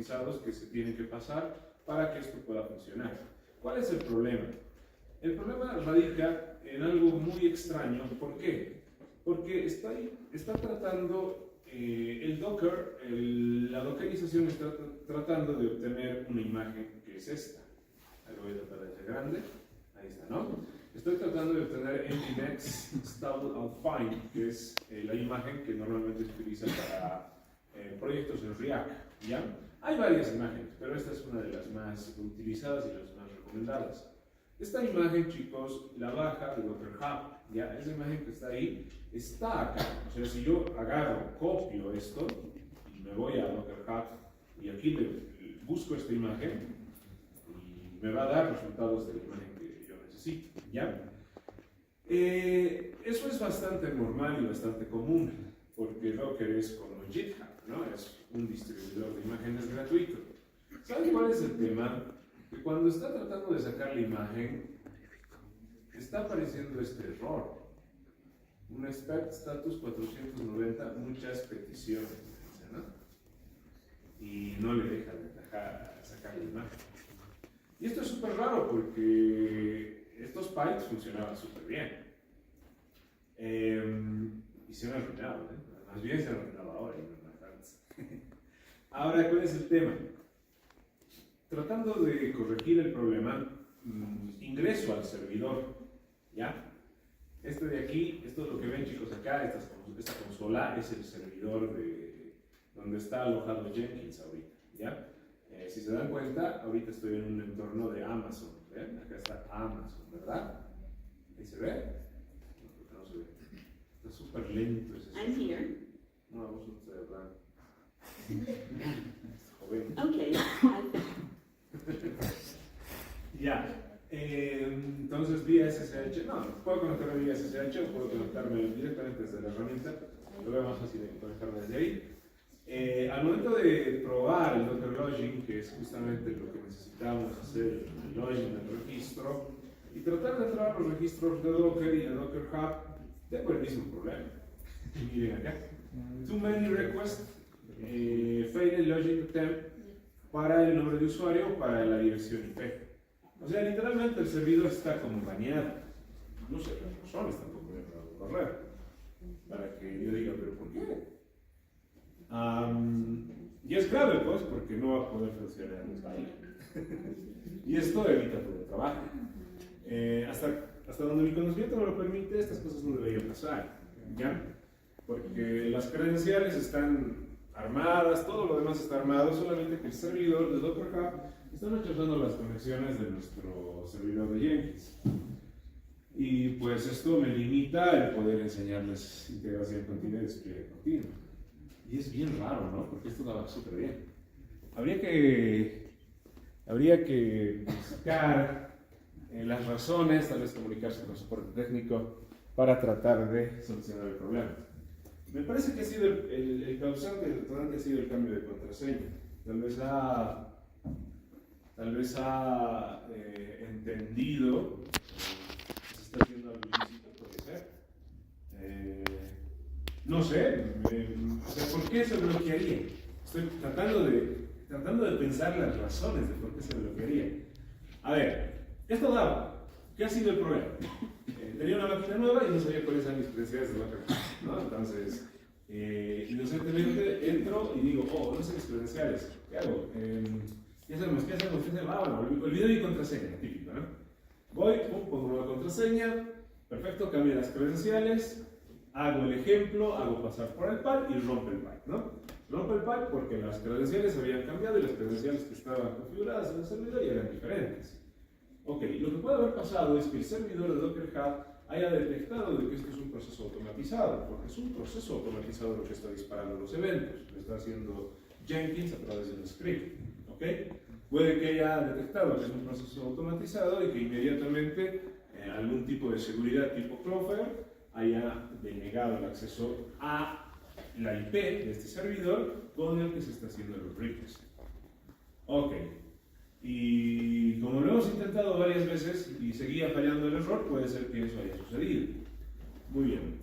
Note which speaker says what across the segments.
Speaker 1: automatizados que se tienen que pasar para que esto pueda funcionar. ¿Cuál es el problema? El problema radica en algo muy extraño. ¿Por qué? Porque está tratando el Docker, la dockerización está tratando de obtener una imagen que es esta. Ahí lo voy a tratar de hacer grande. Ahí está, ¿no? Estoy tratando de obtener Nginx Stable and Find, que es la imagen que normalmente se utiliza para proyectos en React, ¿ya? Hay varias imágenes, pero esta es una de las más utilizadas y las más recomendadas. Esta imagen, chicos, la baja de Docker Hub, ¿ya? Esa imagen que está ahí, está acá. O sea, si yo agarro, copio esto, y me voy a Docker Hub, y aquí busco esta imagen, y me va a dar resultados de la imagen que yo necesito, ¿ya? Eso es bastante normal y bastante común, porque Docker es como GitHub, ¿no? Es un distribuidor de imágenes gratuito. ¿Saben cuál es el tema? Que cuando está tratando de sacar la imagen, está apareciendo este error. Un expect status 490, muchas peticiones, ¿no? Y no le deja de sacar la imagen. Y esto es súper raro porque estos pipes funcionaban súper bien. Y se han arruinado, más bien se han arruinado ahora y no antes. Ahora, ¿cuál es el tema? Tratando de corregir el problema, ingreso al servidor, ¿ya? Este de aquí, esto es lo que ven, chicos, acá, esta consola es el servidor donde está alojado Jenkins ahorita, ¿ya? Si se dan cuenta, ahorita estoy en un entorno de Amazon, ¿ven? Acá está Amazon, ¿verdad? ¿Ahí se ve? No, creo que no se ve. Está súper lento ese
Speaker 2: I'm
Speaker 1: servidor.
Speaker 2: here.
Speaker 1: No, vos no te hablar. Joven.
Speaker 2: Okay.
Speaker 1: Ya. Entonces, vía SSH, no, puedo conectarme vía SSH o puedo conectarme directamente desde la herramienta. Lo veo más fácil de conectarme desde ahí. Al momento de probar el Docker Login, que es justamente lo que necesitamos hacer, el login del registro, y tratar de entrar a los registros de Docker y de Docker Hub, tengo el mismo problema. Miren acá. Too many requests, failed login attempt para el nombre de usuario o para la dirección IP. O sea, literalmente el servidor está como baneado. No sé las razones tampoco me han dado correr. Para que yo diga, ¿pero por qué? Y es grave, pues, porque no va a poder funcionar en España. Y esto evita todo el trabajo. Hasta donde mi conocimiento me lo permite, estas cosas no deberían pasar, ¿ya? Porque las credenciales están armadas, todo lo demás está armado, solamente que el servidor de Docker Hub está rechazando las conexiones de nuestro servidor de Jenkins. Y pues esto me limita el poder enseñarles integración continua y despliegue continuo. Y es bien raro, ¿no? Porque esto va súper bien. Habría que buscar las razones, tal vez comunicarse con soporte técnico para tratar de solucionar el problema. Me parece que ha sido el causante del detonante ha sido el cambio de contraseña. Tal vez ha entendido que se está haciendo algo ilícito, puede ser. No sé, o sea, ¿por qué se bloquearía? Estoy tratando de pensar las razones de por qué se bloquearía. A ver, esto daba. ¿Qué ha sido el problema? Tenía una máquina nueva y no sabía cuáles eran mis credenciales de Docker, ¿no? Entonces, inocentemente entro y digo, oh, no sé mis credenciales, ¿qué hago? ¿Qué hacemos? Ah, bueno, olvidé mi contraseña, típico, ¿no? Voy, pongo la contraseña, perfecto, cambio las credenciales, hago el ejemplo, hago pasar por el pipe y rompe el pipe, ¿no? Rompe el pipe porque las credenciales habían cambiado y las credenciales que estaban configuradas en el servidor ya eran diferentes. Ok, lo que puede haber pasado es que el servidor de Docker Hub haya detectado de que esto es un proceso automatizado, porque es un proceso automatizado lo que está disparando los eventos, lo está haciendo Jenkins a través de un script, ¿ok? Puede que haya detectado que es un proceso automatizado y que inmediatamente algún tipo de seguridad tipo Cloudflare haya denegado el acceso a la IP de este servidor con el que se está haciendo el request. Ok. Y como lo hemos intentado varias veces y seguía fallando el error, puede ser que eso haya sucedido. Muy bien.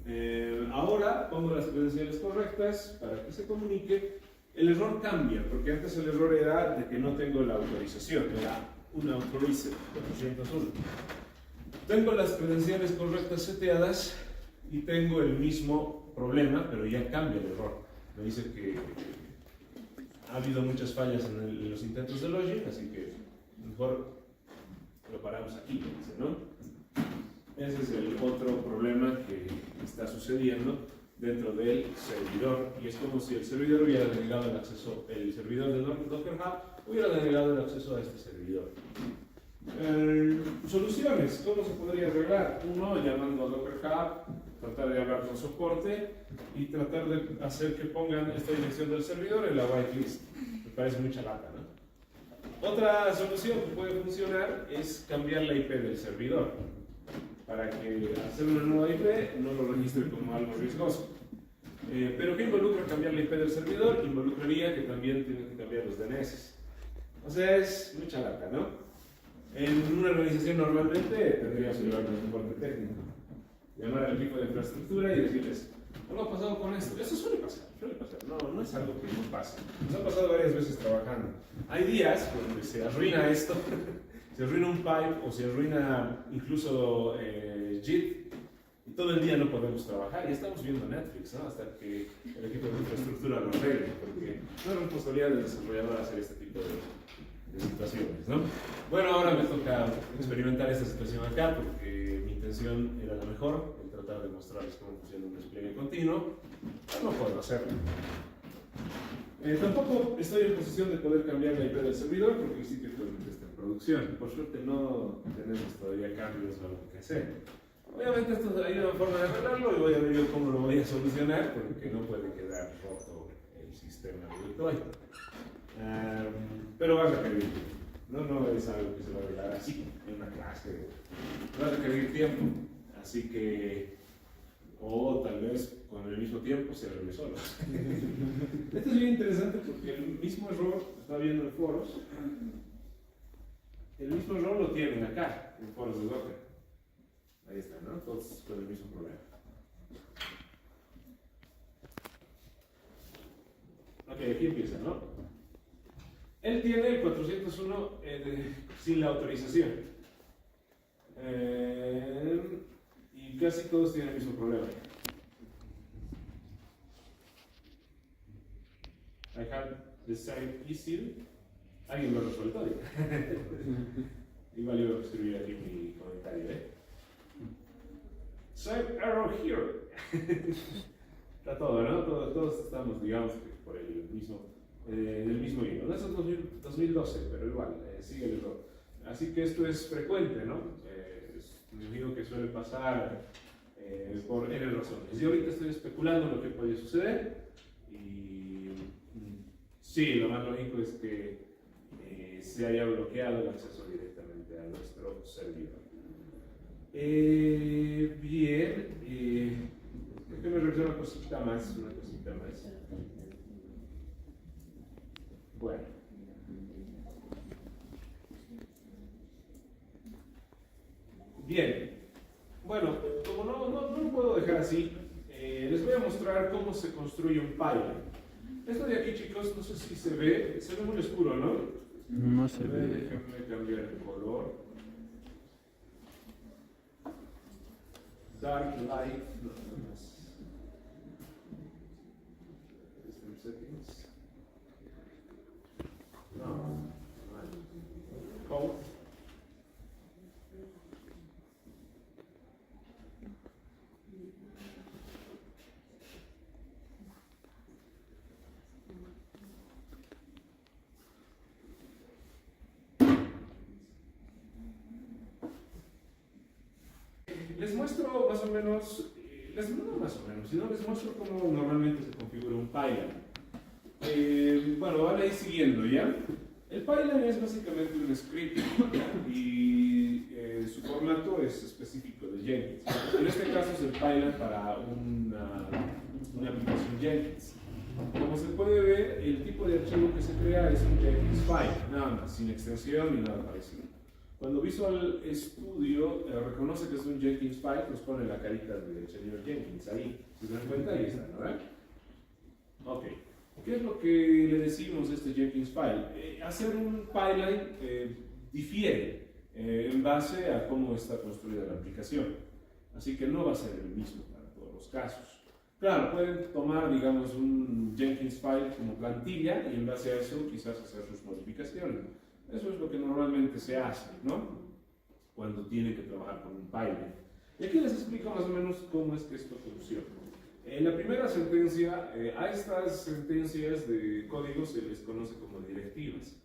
Speaker 1: Ahora pongo las credenciales correctas para que se comunique. el error cambia, porque antes el error era de que no tengo la autorización, era una authorizer 401. Tengo las credenciales correctas seteadas y tengo el mismo problema, pero ya cambia el error. Me dice que ha habido muchas fallas en los intentos de login, así que mejor lo paramos aquí, dice, ¿no? Ese es el otro problema que está sucediendo dentro del servidor, y es como si el servidor hubiera denegado el acceso, el servidor de Docker Hub hubiera denegado el acceso a este servidor. Soluciones, ¿cómo se podría arreglar? Uno, llamando a Docker Hub, tratar de hablar con soporte y tratar de hacer que pongan esta dirección del servidor en la whitelist. Me parece mucha lata, ¿no? Otra solución que puede funcionar es cambiar la IP del servidor, para que hacer una nueva IP no lo registre como algo riesgoso. Pero ¿qué involucra cambiar la IP del servidor? Involucraría que también tienen que cambiar los DNS. O sea, es mucha lata, ¿no? En una organización normalmente tendríamos que llevar un soporte técnico, llamar al equipo de infraestructura y decirles, ¿qué ha pasado con esto? Eso suele pasar, no es algo que no pasa. Nos ha pasado varias veces trabajando. Hay días donde se arruina esto, se arruina un pipe o se arruina incluso JIT, y todo el día no podemos trabajar y estamos viendo Netflix, ¿no? Hasta que el equipo de infraestructura lo arregle, porque no es responsabilidad del desarrollador hacer este tipo de situaciones, ¿no? Bueno, ahora me toca experimentar esta situación acá porque mi intención era la mejor, el tratar de mostrarles cómo funciona un despliegue continuo, pero no puedo hacerlo. Tampoco estoy en posición de poder cambiar la IP del servidor porque el sitio actualmente está en producción. Por suerte no tenemos todavía cambios o algo que hacer. Obviamente esto hay una forma de arreglarlo y voy a ver yo cómo lo voy a solucionar porque no puede quedar roto el sistema virtual. Pero va a requerir tiempo. No es algo que se va a arreglar así en una clase. Va a requerir tiempo. Así que, o tal vez con el mismo tiempo se arregle solo. Esto es bien interesante porque el mismo error, estaba viendo en foros, el mismo error lo tienen acá, en foros de Docker. Ahí está, ¿no? Todos con el mismo problema. Ok, aquí empieza, ¿no? Él tiene el 401 sin la autorización. Y casi todos tienen el mismo problema. I have the same issue. Alguien lo resuelto. Igual iba a escribir aquí mi comentario, Same error here. Está todo, ¿no? Todos estamos, digamos, por el mismo, del mismo hilo. No es 2012, pero igual, sigue el error. Así que esto es frecuente, ¿no? Es un enemigo que suele pasar por N razones. Yo ahorita estoy especulando lo que puede suceder y sí, lo más lógico es que se haya bloqueado el acceso directamente a nuestro servidor. Bien, déjame revisar una cosita más, Bueno. Bien. Bueno, como no lo puedo dejar así, les voy a mostrar cómo se construye un pipeline. Esto de aquí, chicos, no sé si se ve muy oscuro, ¿no?
Speaker 2: No se ve.
Speaker 1: Déjenme cambiar el color. Dark light, no, más. System settings. No, code. Les muestro más o menos, sino les muestro cómo normalmente se configura un pipeline. Bueno, van a ir siguiendo, ¿ya? El pipeline es básicamente un script y su formato es específico de Jenkins. En este caso es el pipeline para una aplicación Jenkins. Como se puede ver, el tipo de archivo que se crea es un Jenkins file, nada más, sin extensión ni nada parecido. Cuando Visual Studio reconoce que es un Jenkins file, nos pone la carita del señor Jenkins ahí. Si se dan cuenta, ahí está, ¿no? Ok. ¿Qué es lo que le decimos a este Jenkins file? Hacer un pipeline difiere en base a cómo está construida la aplicación. Así que no va a ser el mismo para todos los casos. Claro, pueden tomar, digamos, un Jenkins file como plantilla y en base a eso quizás hacer sus modificaciones. Eso es lo que normalmente se hace, ¿no? Cuando tienen que trabajar con un pipeline. Y aquí les explico más o menos cómo es que esto funciona. En la primera sentencia, a estas sentencias de código se les conoce como directivas.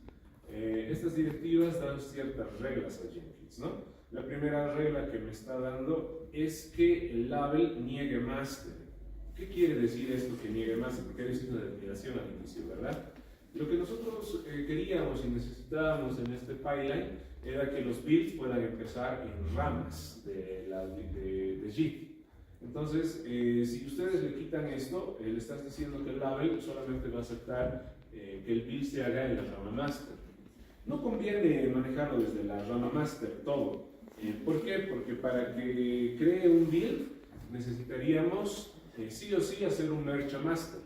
Speaker 1: Estas directivas dan ciertas reglas a Jenkins, ¿no? La primera regla que me está dando es que el label niegue master. ¿Qué quiere decir esto que niegue master? Porque hay una declaración al inicio, ¿verdad? Lo que nosotros queríamos y necesitábamos en este pipeline era que los builds puedan empezar en ramas de Git. Entonces, si ustedes le quitan esto, le estás diciendo que el label solamente va a aceptar que el build se haga en la rama master. No conviene manejarlo desde la rama master todo. ¿Por qué? Porque para que cree un build necesitaríamos sí o sí hacer un merge a master.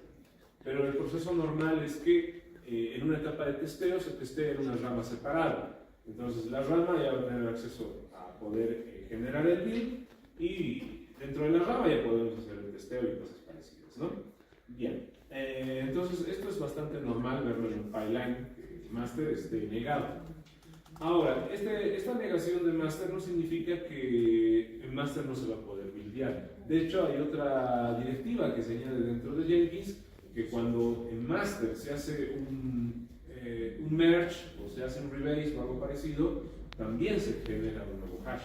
Speaker 1: Pero el proceso normal es que en una etapa de testeo se testee en una rama separada. Entonces la rama ya va a tener acceso a poder generar el build y dentro de la rama ya podemos hacer el testeo y cosas parecidas, ¿no? Bien, entonces esto es bastante normal verlo en un pipeline que master esté negado. Ahora, esta negación de master no significa que el master no se va a poder buildear. De hecho, hay otra directiva que se añade dentro de Jenkins que cuando en master se hace un merge o se hace un rebase o algo parecido, también se genera un nuevo hash.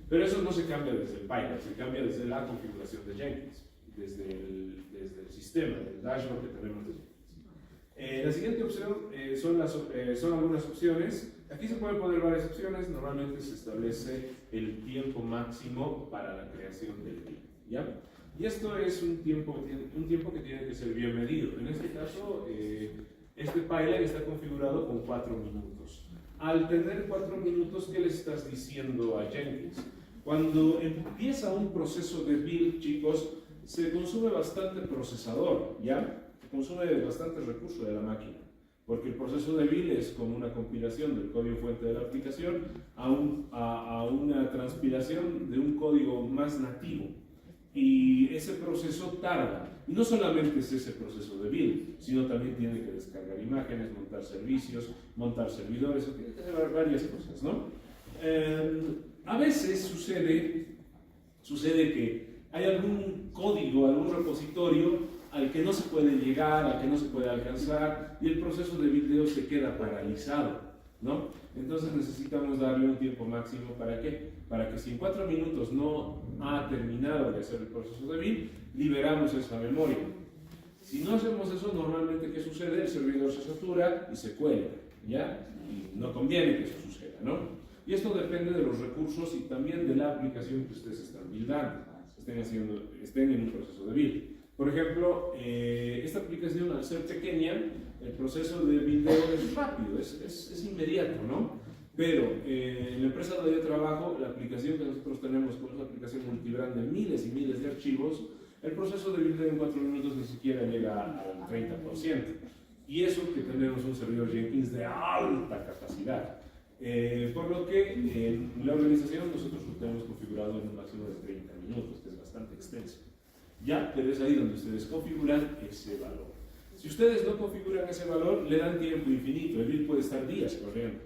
Speaker 1: Pero eso no se cambia desde el pipeline, se cambia desde la configuración de Jenkins, desde el sistema, del dashboard que tenemos de Jenkins. La siguiente opción son algunas opciones. Aquí se pueden poner varias opciones. Normalmente se establece el tiempo máximo para la creación del build, ¿ya? Y esto es un tiempo que tiene que ser bien medido. En este caso, este pipeline está configurado con 4 minutos. Al tener 4 minutos, ¿qué le estás diciendo a Jenkins? Cuando empieza un proceso de build, chicos, se consume bastante procesador, ¿ya? Se consume bastante recurso de la máquina. Porque el proceso de build es como una compilación del código fuente de la aplicación a una transpilación de un código más nativo. Y ese proceso tarda. Y no solamente es ese proceso de build, sino también tiene que descargar imágenes, montar servicios, montar servidores, tiene que hacer varias cosas, ¿no? A veces sucede que hay algún código, algún repositorio al que no se puede llegar, al que no se puede alcanzar, y el proceso de buildeo se queda paralizado, ¿no? Entonces necesitamos darle un tiempo máximo. ¿Para qué? Para que si en 4 minutos no ha terminado de hacer el proceso de build, liberamos esa memoria. Si no hacemos eso, normalmente, ¿qué sucede? El servidor se satura y se cuelga, ¿ya? Y no conviene que eso suceda, ¿no? Y esto depende de los recursos y también de la aplicación que ustedes están buildando, estén en un proceso de build. Por ejemplo, esta aplicación, al ser pequeña, el proceso de buildeo es rápido, es inmediato, ¿no? Pero en la empresa donde yo trabajo, la aplicación que nosotros tenemos, con una aplicación multibrand de miles y miles de archivos, el proceso de buildeo en 4 minutos ni siquiera llega al 30%. Y eso que tenemos un servidor Jenkins de alta capacidad. Por lo que en la organización nosotros lo tenemos configurado en un máximo de 30 minutos, que es bastante extenso. Ya, pero es ahí donde ustedes configuran ese valor. Si ustedes no configuran ese valor, le dan tiempo infinito. El build puede estar días corriendo.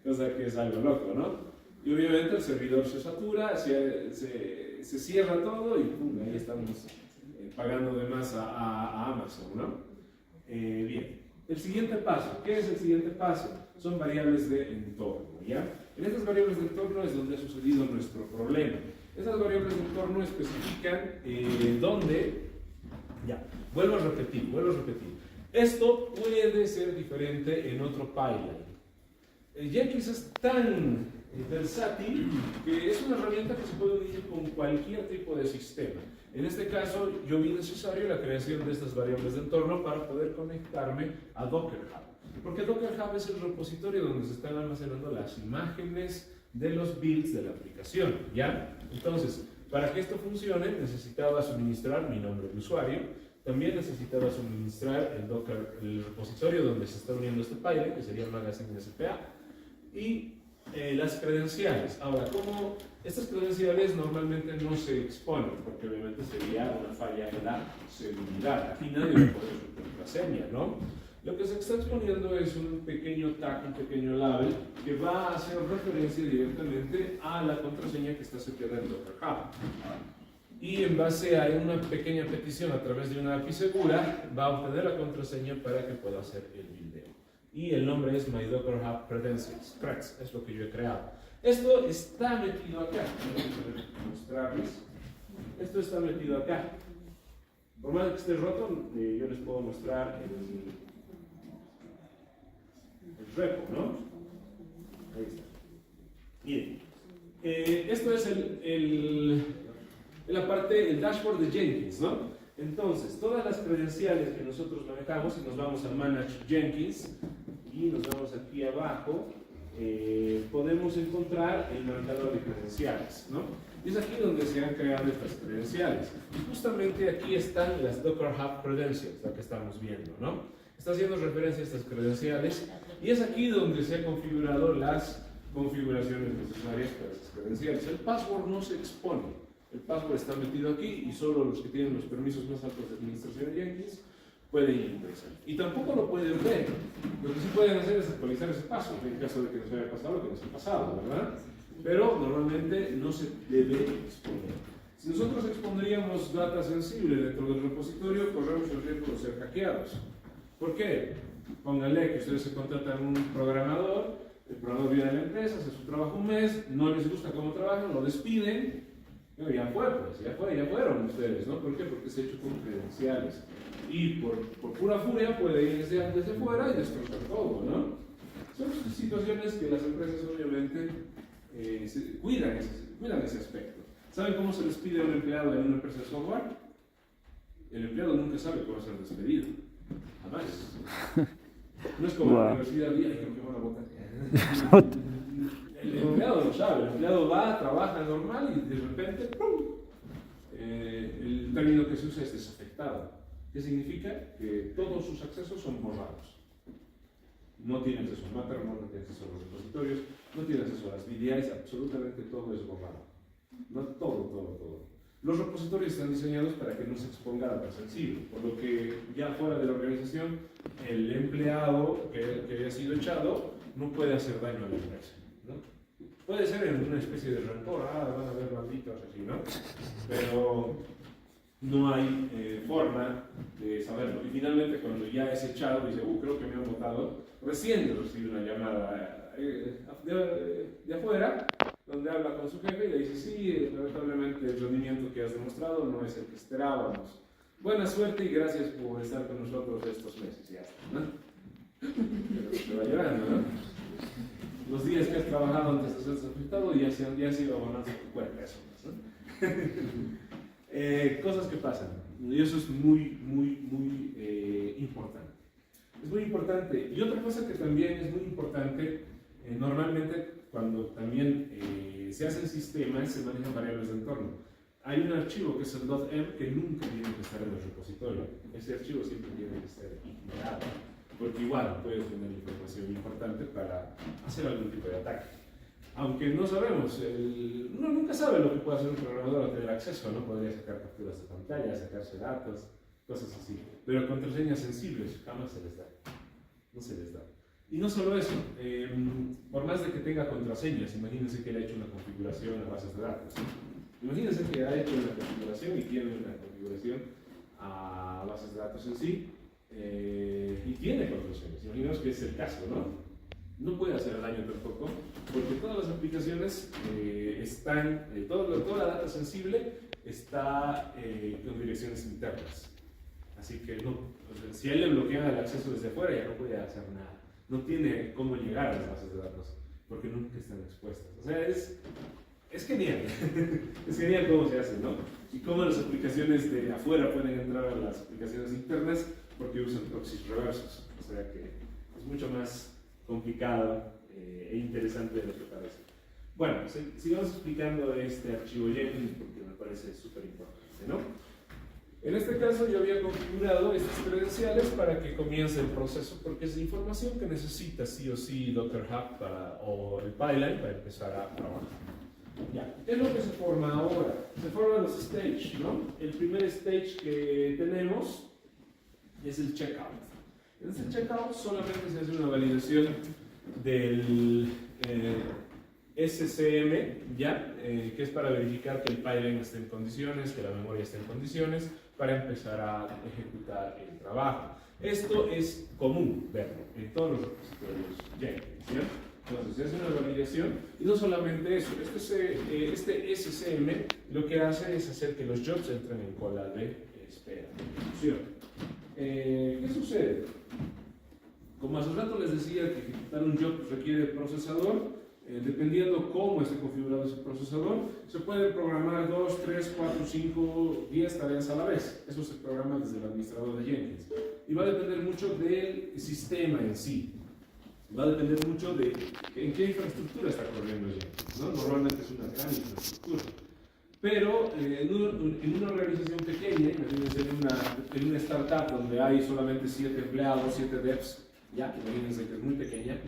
Speaker 1: Cosa que es algo loco, ¿no? Y obviamente el servidor se satura, se cierra todo y ¡pum! Ahí estamos pagando de más a Amazon, ¿no? Bien. El siguiente paso. ¿Qué es el siguiente paso? Son variables de entorno, ¿ya? En estas variables de entorno es donde ha sucedido nuestro problema. Estas variables de entorno especifican dónde. Ya, vuelvo a repetir. Esto puede ser diferente en otro pipeline. Jenkins es tan versátil que es una herramienta que se puede unir con cualquier tipo de sistema. En este caso, yo vi necesario la creación de estas variables de entorno para poder conectarme a Docker Hub. Porque Docker Hub es el repositorio donde se están almacenando las imágenes de los builds de la aplicación, ¿ya? Entonces, para que esto funcione, necesitaba suministrar mi nombre de usuario. también necesitaba suministrar el Docker, el repositorio donde se está uniendo este file, que sería Magazine SPA, y las credenciales. Ahora, como estas credenciales normalmente no se exponen, porque obviamente sería una falla en la seguridad. Aquí nadie va a poner su contraseña, ¿no? Lo que se está exponiendo es un pequeño tag, un pequeño label, que va a hacer referencia directamente a la contraseña que está seteada en Docker Hub. Y en base a una pequeña petición a través de una API segura, va a obtener la contraseña para que pueda hacer el buildeo. Y el nombre es My Docker Hub Credentials. Creds, es lo que yo he creado. Esto está metido acá. Voy a mostrarles. Esto está metido acá. Por más que esté roto, yo les puedo mostrar el repo, ¿no? Ahí está. Miren, esto es la parte, el dashboard de Jenkins, ¿no? Entonces, todas las credenciales que nosotros manejamos, y nos vamos a Manage Jenkins, y nos vamos aquí abajo, podemos encontrar el marcador de credenciales, ¿no? Y es aquí donde se han creado estas credenciales. Y justamente aquí están las Docker Hub Credentials, la que estamos viendo, ¿no? Está haciendo referencia a estas credenciales, y es aquí donde se han configurado las configuraciones necesarias para esas credenciales. El password no se expone. El password está metido aquí y solo los que tienen los permisos más altos de administración de Jenkins pueden ingresar. Y tampoco lo pueden ver. Lo que sí pueden hacer es actualizar ese password en caso de que nos haya pasado lo que nos ha pasado, ¿verdad? Pero normalmente no se debe exponer. Si nosotros expondríamos data sensible dentro del repositorio, corremos el riesgo de ser hackeados. ¿Por qué? Pónganle que ustedes se contratan un programador, el programador viene a la empresa, hace su trabajo un mes, no les gusta cómo trabajan, lo despiden. No, ya fue, pues, ya fueron ustedes, ¿no? ¿Por qué? Porque se ha hecho con credenciales. Y por pura furia puede ir desde fuera y destrozar todo, ¿no? Son situaciones que las empresas obviamente cuidan ese aspecto. ¿Saben cómo se despide a un empleado en una empresa de software? El empleado nunca sabe cómo va a ser despedido. Jamás. No es como la universidad, y que me quemó la boca. El empleado lo sabe, el empleado va, trabaja normal y de repente, ¡pum! El término que se usa es desafectado. ¿Qué significa? Que todos sus accesos son borrados. No tiene acceso a Mattermost, no tiene acceso a los repositorios, no tiene acceso a las VDIs, absolutamente todo es borrado. No, todo. Los repositorios están diseñados para que no se exponga data sensible, por lo que ya fuera de la organización, el empleado que haya sido echado no puede hacer daño a la empresa, ¿no? Puede ser en una especie de rencor, van a ver malditos así, ¿no? Pero no hay forma de saberlo. Y finalmente, cuando ya es echado, dice, creo que me han votado, recién recibe una llamada de afuera, donde habla con su jefe y le dice, sí, lamentablemente el rendimiento que has demostrado no es el que esperábamos. Buena suerte y gracias por estar con nosotros estos meses. Ya está, ¿no? Pero se va llorando, ¿no? Los días que has trabajado antes de ser afectado ya se han ido abonando tu cuerpo, ¿no? Cosas que pasan, y eso es muy importante. Es muy importante. Y otra cosa que también es muy importante, normalmente cuando también se hacen sistemas, se manejan variables de entorno. Hay un archivo que es el .m que nunca tiene que estar en el repositorio. Ese archivo siempre tiene que estar ignorado, porque igual puede tener información importante para hacer algún tipo de ataque. Aunque no sabemos, uno nunca sabe lo que puede hacer un programador al tener acceso, ¿no? Podría sacar capturas de pantalla, sacarse datos, cosas así. Pero contraseñas sensibles jamás se les da. No se les da. Y no solo eso, por más de que tenga contraseñas, imagínense que él ha hecho una configuración a bases de datos. Imagínense que ha hecho una configuración y tiene una configuración a bases de datos en sí, y tiene contraseñas. Imaginemos que es el caso, ¿no? No puede hacer daño tampoco, porque todas las aplicaciones están, toda la data sensible está con direcciones internas. Así que no, si a él le bloquean el acceso desde afuera, ya no puede hacer nada. No tiene cómo llegar a las bases de datos, porque nunca están expuestas. O sea, es genial. Es genial cómo se hace, ¿no? Y cómo las aplicaciones de afuera pueden entrar a las aplicaciones internas, porque usan proxies reversos. O sea que es mucho más complicado e interesante de lo que parece. Bueno, sigamos explicando este archivo Jenkins porque me parece súper importante, ¿no? En este caso yo había configurado estas credenciales para que comience el proceso, porque es información que necesita sí o sí Docker Hub o el pipeline para empezar a trabajar. Ya, ¿qué es lo que se forma ahora? Se forman los stages, ¿no? El primer stage que tenemos es el checkout. En este checkout solamente se hace una validación del SCM, ¿ya? Que es para verificar que el pipeline esté en condiciones, que la memoria esté en condiciones, para empezar a ejecutar el trabajo. Esto es común verlo en todos los repositorios Jenkins, ¿cierto? Entonces se hace una validación y no solamente eso, este SCM lo que hace es hacer que los jobs entren en cola de espera, de ejecución. ¿Qué sucede? Como hace rato les decía que ejecutar un job requiere procesador, dependiendo cómo esté configurado ese procesador, se pueden programar 2, 3, 4, 5, 10 tareas a la vez. Eso se programa desde el administrador de Jenkins. Y va a depender mucho del sistema en sí. Va a depender mucho de en qué infraestructura está corriendo Jenkins, ¿no? Normalmente es una gran infraestructura. Pero en una organización pequeña, imagínense en una startup donde hay solamente 7 empleados, 7 devs, ya que imagínense que es muy pequeña,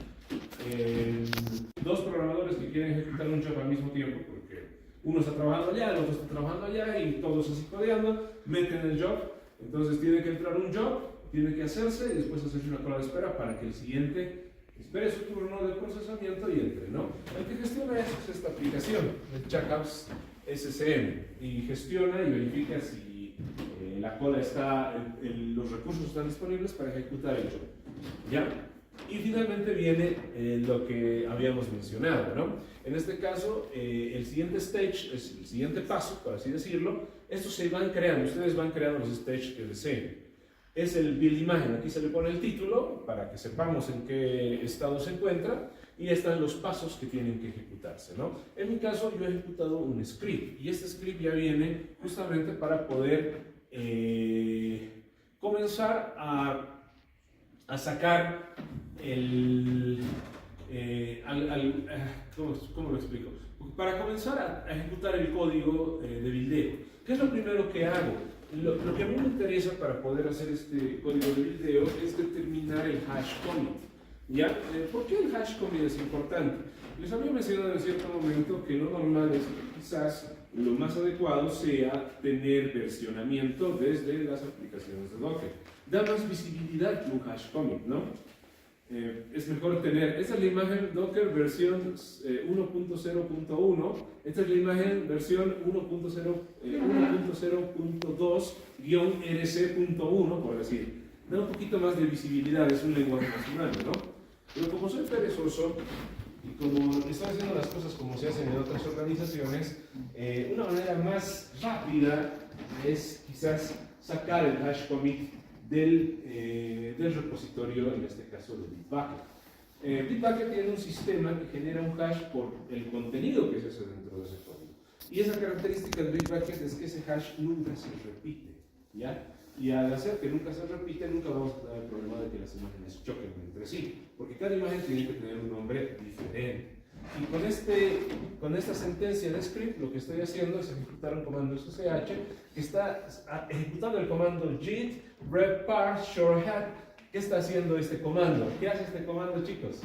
Speaker 1: dos programadores que quieren ejecutar un job al mismo tiempo, porque uno está trabajando allá, el otro está trabajando allá y todos así codeando, meten el job, entonces tiene que entrar un job, tiene que hacerse y después hacerse una cola de espera para que el siguiente espere su turno de procesamiento y entre, ¿no? El que gestiona eso es esta aplicación, el Checkouts SCM, y gestiona y verifica si la cola está, los recursos están disponibles para ejecutar el job, ¿ya? Y finalmente viene lo que habíamos mencionado, ¿no? En este caso, el siguiente stage, es el siguiente paso, por así decirlo. Estos se van creando, ustedes van creando los stages que deseen. Es el build imagen, aquí se le pone el título para que sepamos en qué estado se encuentra y están los pasos que tienen que ejecutarse, ¿no? En mi caso yo he ejecutado un script y este script ya viene justamente para poder comenzar a sacar ¿cómo lo explico? Para comenzar a ejecutar el código de buildeo. ¿Qué es lo primero que hago? Lo que a mí me interesa para poder hacer este código de buildeo es determinar el hash commit. ¿Ya? ¿Por qué el hash commit es importante? Les había mencionado en cierto momento que lo normal es que quizás lo más adecuado sea tener versionamiento desde las aplicaciones de Docker. Da más visibilidad que un hash commit, ¿no? Es mejor tener, esta es la imagen Docker versión 1.0.1, esta es la imagen versión 1.0.2-rc.1, por decir. Da un poquito más de visibilidad, es un lenguaje más humano, ¿no? Pero como soy perezoso y como estoy haciendo las cosas como se hacen en otras organizaciones, una manera más rápida es quizás sacar el hash commit del repositorio, en este caso de Bitbucket. Bitbucket tiene un sistema que genera un hash por el contenido que se hace dentro de ese código. Y esa característica de Bitbucket es que ese hash nunca se repite, ¿ya? Y al hacer que nunca se repite, nunca vamos a tener el problema de que las imágenes choquen entre sí, porque cada imagen tiene que tener un nombre diferente. Y con esta sentencia de script, lo que estoy haciendo es ejecutar un comando SSH que está ejecutando el comando git rep parse shorthat. ¿Qué está haciendo este comando? ¿Qué hace este comando, chicos?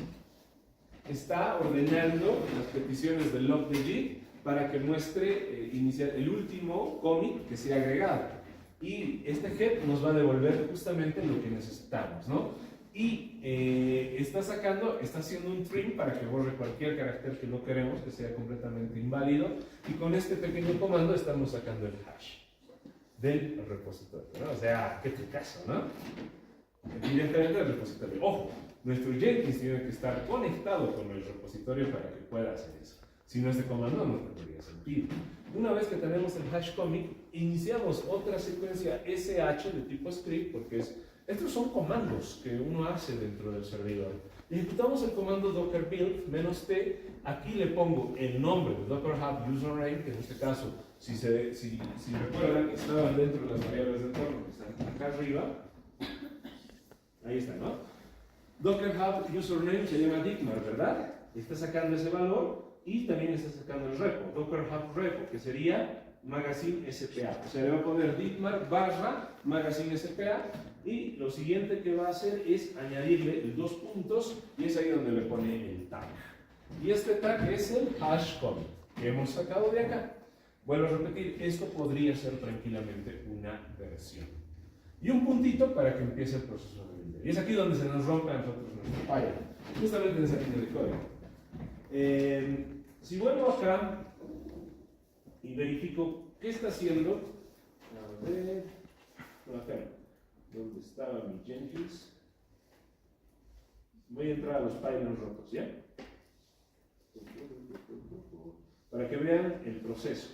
Speaker 1: Está ordenando las peticiones del log de git para que muestre el último commit que se ha agregado. Y este get nos va a devolver justamente lo que necesitamos, ¿no? Y está haciendo un trim para que borre cualquier carácter que no queremos, que sea completamente inválido. Y con este pequeño comando estamos sacando el hash del repositorio, ¿no? O sea, qué caso, ¿no? Evidentemente el repositorio. Ojo, nuestro Jenkins tiene que estar conectado con el repositorio para que pueda hacer eso. Si no, este comando no tendría sentido. Una vez que tenemos el hash commit, iniciamos otra secuencia SH de tipo script, porque estos son comandos que uno hace dentro del servidor. Ejecutamos el comando docker build -t. Aquí le pongo el nombre de Docker Hub username, que en este caso, si recuerdan, estaban dentro de las variables de entorno que están acá arriba. Ahí está, ¿no? Docker Hub username se llama Dietmar, ¿verdad? Está sacando ese valor y también está sacando el repo, Docker Hub repo, que sería magazine SPA. O sea, le va a poner ditmar barra magazine SPA y lo siguiente que va a hacer es añadirle dos puntos y es ahí donde le pone el tag. Y este tag es el hash commit que hemos sacado de acá. Vuelvo a repetir, esto podría ser tranquilamente una versión. Y un puntito para que empiece el proceso de buildeo. Y es aquí donde se nos rompe a nosotros nuestro file, justamente en esa línea de código. Si vuelvo acá y verifico qué está haciendo, a ver, acá, ¿dónde estaba mi Jenkins? Voy a entrar a los pipelines rotos, ¿ya? Para que vean el proceso.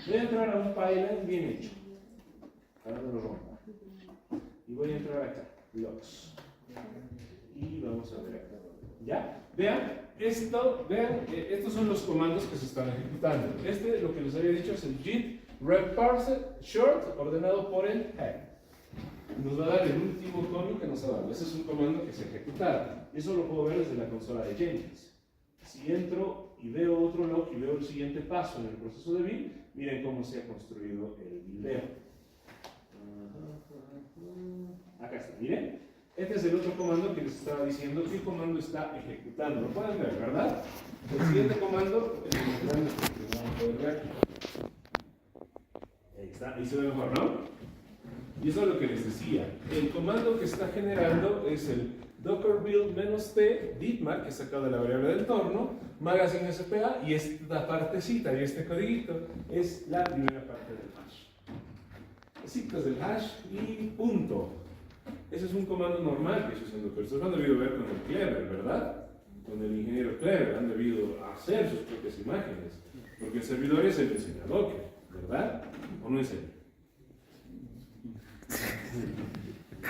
Speaker 1: Voy a entrar a un pipeline bien hecho. Ahora no lo rompa. Y voy a entrar acá, logs. Y vamos a ver acá. ¿Ya? Vean, estos son los comandos que se están ejecutando. Lo que les había dicho, es el git rep parse short ordenado por el head. Nos va a dar el último commit que nos ha dado. Ese es un comando que se ejecutará. Eso lo puedo ver desde la consola de Jenkins. Si entro y veo otro log y veo el siguiente paso en el proceso de build, miren cómo se ha construido el buildeo. Acá está, miren. Este es el otro comando que les estaba diciendo qué comando está ejecutando. Lo pueden ver, ¿verdad? El siguiente comando, ahí está, ahí se ve mejor, ¿no? Y eso es lo que les decía. El comando que está generando es el docker build -t ditmar, que es sacado de la variable del entorno, magazine SPA, y esta partecita y este codiguito es la primera parte del hash. Citas del hash y punto. Ese es un comando normal que se usa en Docker. Ustedes han debido ver con el Clever, ¿verdad? Con el ingeniero Clever han debido hacer sus propias imágenes, porque el servidor es el que enseña Docker, ¿verdad? ¿O no enseña?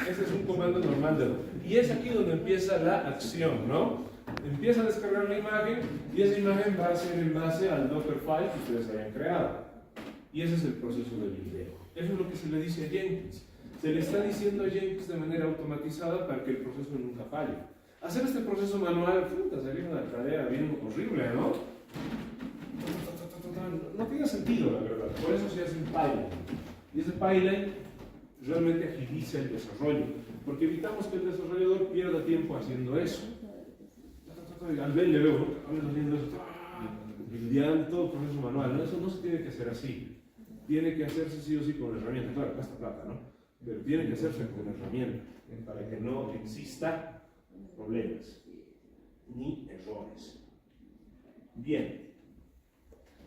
Speaker 1: Ese es un comando normal de Docker. Y es aquí donde empieza la acción, ¿no? Empieza a descargar la imagen y esa imagen va a ser en base al Dockerfile que ustedes hayan creado. Y ese es el proceso de buildeo. Eso es lo que se le dice a Jenkins. Se le está diciendo a Jenkins de manera automatizada para que el proceso nunca falle. Hacer este proceso manual, puta, sería una tarea bien horrible, ¿no? No tiene sentido, la verdad. Por eso se hace un pipeline. Y ese pipeline realmente agiliza el desarrollo, porque evitamos que el desarrollador pierda tiempo haciendo eso. Al ver le veo, haciendo eso, buildeando todo el proceso manual. No, eso no se tiene que hacer así. Tiene que hacerse sí o sí con la herramienta. Claro, gasta plata, ¿no? Pero tiene que hacerse con la herramienta para que no exista problemas ni errores. Bien.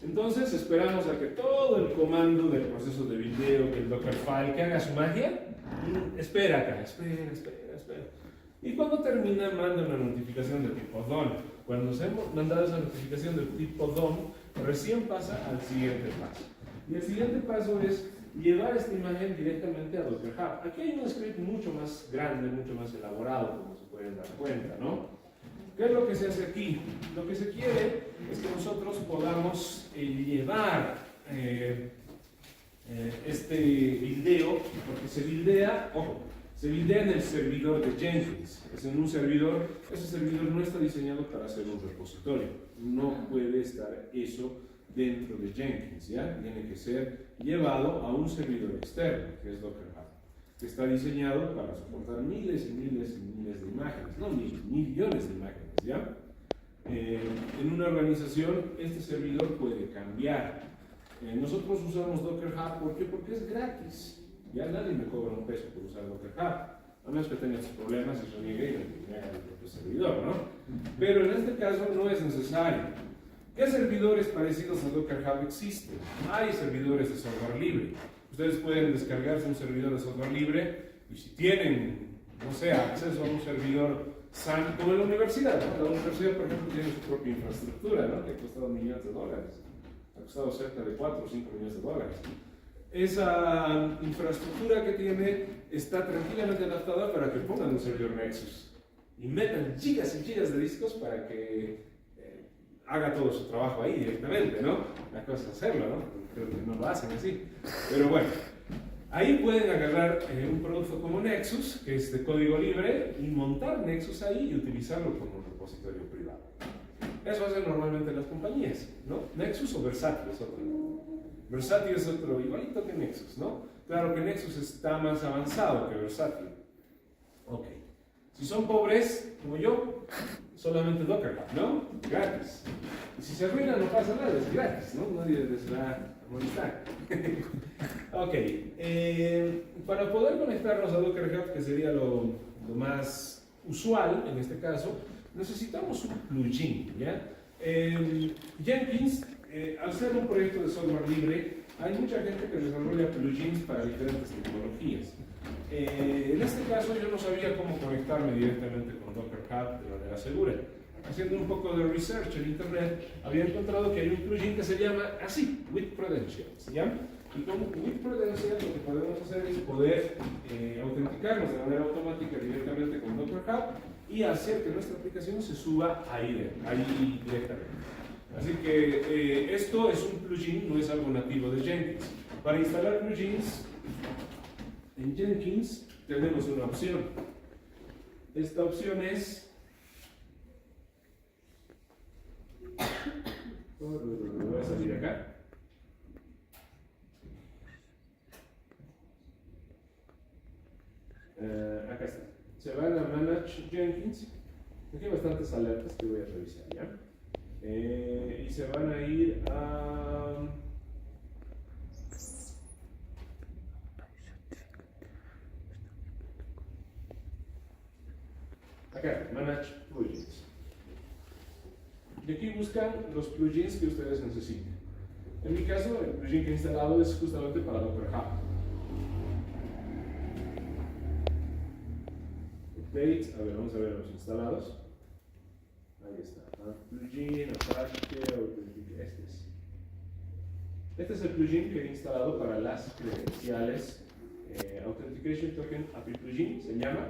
Speaker 1: Entonces esperamos a que todo el comando del proceso de buildeo, que el Dockerfile, que haga su magia, y espera acá, espera. Y cuando termina, manda una notificación de tipo DOM. Cuando nos hemos mandado esa notificación de tipo DOM, recién pasa al siguiente paso. Y el siguiente paso es llevar esta imagen directamente a Docker Hub. Aquí hay un script mucho más grande, mucho más elaborado, como se pueden dar cuenta, ¿no? ¿Qué es lo que se hace aquí? Lo que se quiere es que nosotros podamos llevar este buildeo, porque se buildea, ojo, se buildea en el servidor de Jenkins. Es en un servidor, ese servidor no está diseñado para ser un repositorio. No puede estar eso dentro de Jenkins, ¿ya? Tiene que ser llevado a un servidor externo, que es Docker Hub, que está diseñado para soportar miles y miles y miles de imágenes, no miles, millones de imágenes, ¿ya? En una organización, este servidor puede cambiar. Nosotros usamos Docker Hub, ¿por qué? Porque es gratis. Ya nadie me cobra un peso por usar Docker Hub, a menos que tenga sus problemas y reniegue y me haga el propio servidor, ¿no? Pero en este caso no es necesario. ¿Qué servidores parecidos a Docker Hub existen? Hay servidores de software libre. Ustedes pueden descargarse un servidor de software libre y si tienen, no sé, acceso a un servidor SAN, como en la universidad, ¿no? La universidad, por ejemplo, tiene su propia infraestructura, ¿no? Que ha costado millones de dólares. Ha costado cerca de 4 o 5 millones de dólares. Esa infraestructura que tiene está tranquilamente adaptada para que pongan un servidor Nexus y metan gigas y gigas de discos para que haga todo su trabajo ahí directamente, ¿no? La cosa es hacerlo, ¿no? Creo que no lo hacen así. Pero bueno, ahí pueden agarrar un producto como Nexus, que es de código libre, y montar Nexus ahí y utilizarlo como un repositorio privado. Eso hacen normalmente las compañías, ¿no? Nexus o Versátil es otro. Versátil es otro, igualito que Nexus, ¿no? Claro que Nexus está más avanzado que Versátil. Ok. Si son pobres, como yo, solamente Docker, ¿no? Gratis. Y si se arruina, no pasa nada, es gratis, ¿no? Nadie les va a molestar. Ok. Para poder conectarnos a Docker Hub, que sería lo más usual en este caso, necesitamos un plugin, ¿ya? Jenkins, al ser un proyecto de software libre, hay mucha gente que desarrolla plugins para diferentes tecnologías. En este caso yo no sabía cómo conectarme directamente con Docker Hub de manera segura. Haciendo un poco de research en internet, había encontrado que hay un plugin que se llama así, With Credentials, ¿ya? Y con With Credentials lo que podemos hacer es poder autenticarnos de manera automática directamente con Docker Hub y hacer que nuestra aplicación se suba ahí directamente. Así que esto es un plugin, no es algo nativo de Jenkins. Para instalar plugins en Jenkins tenemos una opción. Esta opción es... Voy a salir acá. Acá está. Se van a Manage Jenkins. Aquí hay bastantes alertas que voy a revisar, ¿ya? Y se van a ir a... acá, Manage Plugins. Y aquí buscan los plugins que ustedes necesiten. En mi caso, el plugin que he instalado es justamente para Docker Hub. Updates, a ver, vamos a ver los instalados. Ahí está. Plugin, Apache, este es. Este es el plugin que he instalado para las credenciales. Authentication Token API Plugin se llama.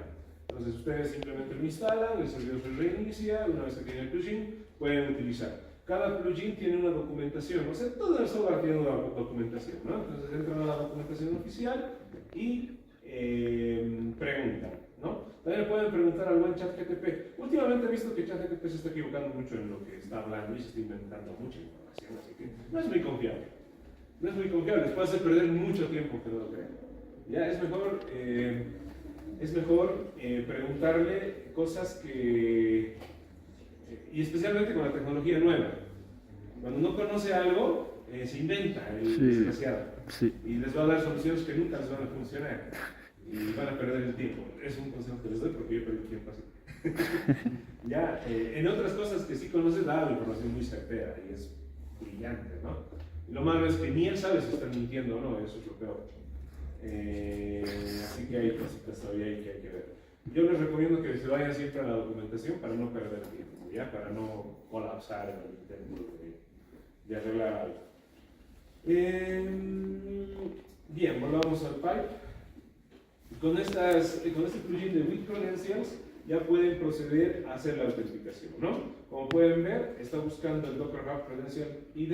Speaker 1: Entonces ustedes simplemente lo instalan, el servidor se reinicia, una vez que tienen el plugin, pueden utilizar. Cada plugin tiene una documentación, o sea, todo el software tiene una documentación, ¿no? Entonces entran a la documentación oficial y preguntan, ¿no? También pueden preguntar al buen ChatGPT. Últimamente he visto que ChatGPT se está equivocando mucho en lo que está hablando y se está inventando mucha información, así que no es muy confiable. No es muy confiable, les puede hacer perder mucho tiempo que no lo crean. Ya es mejor preguntarle cosas que... y especialmente con la tecnología nueva. Cuando no conoce algo, se inventa el desgraciado. Sí. Y les va a dar soluciones que nunca les van a funcionar. Y van a perder el tiempo. Es un consejo que les doy porque yo perdí tiempo así. Ya, en otras cosas que sí conoce, da la información muy certera y es brillante, ¿no? Y lo malo es que ni él sabe si están mintiendo o no, eso es lo peor. Así que hay cositas todavía ahí que hay que ver. Yo les recomiendo que se vayan siempre a la documentación para no perder tiempo, ¿ya? Para no colapsar en el intento de arreglar algo. Bien, volvamos al pipe. Con este plugin de With Credentials ya pueden proceder a hacer la autenticación, ¿no? Como pueden ver, está buscando el Docker Hub Credential ID.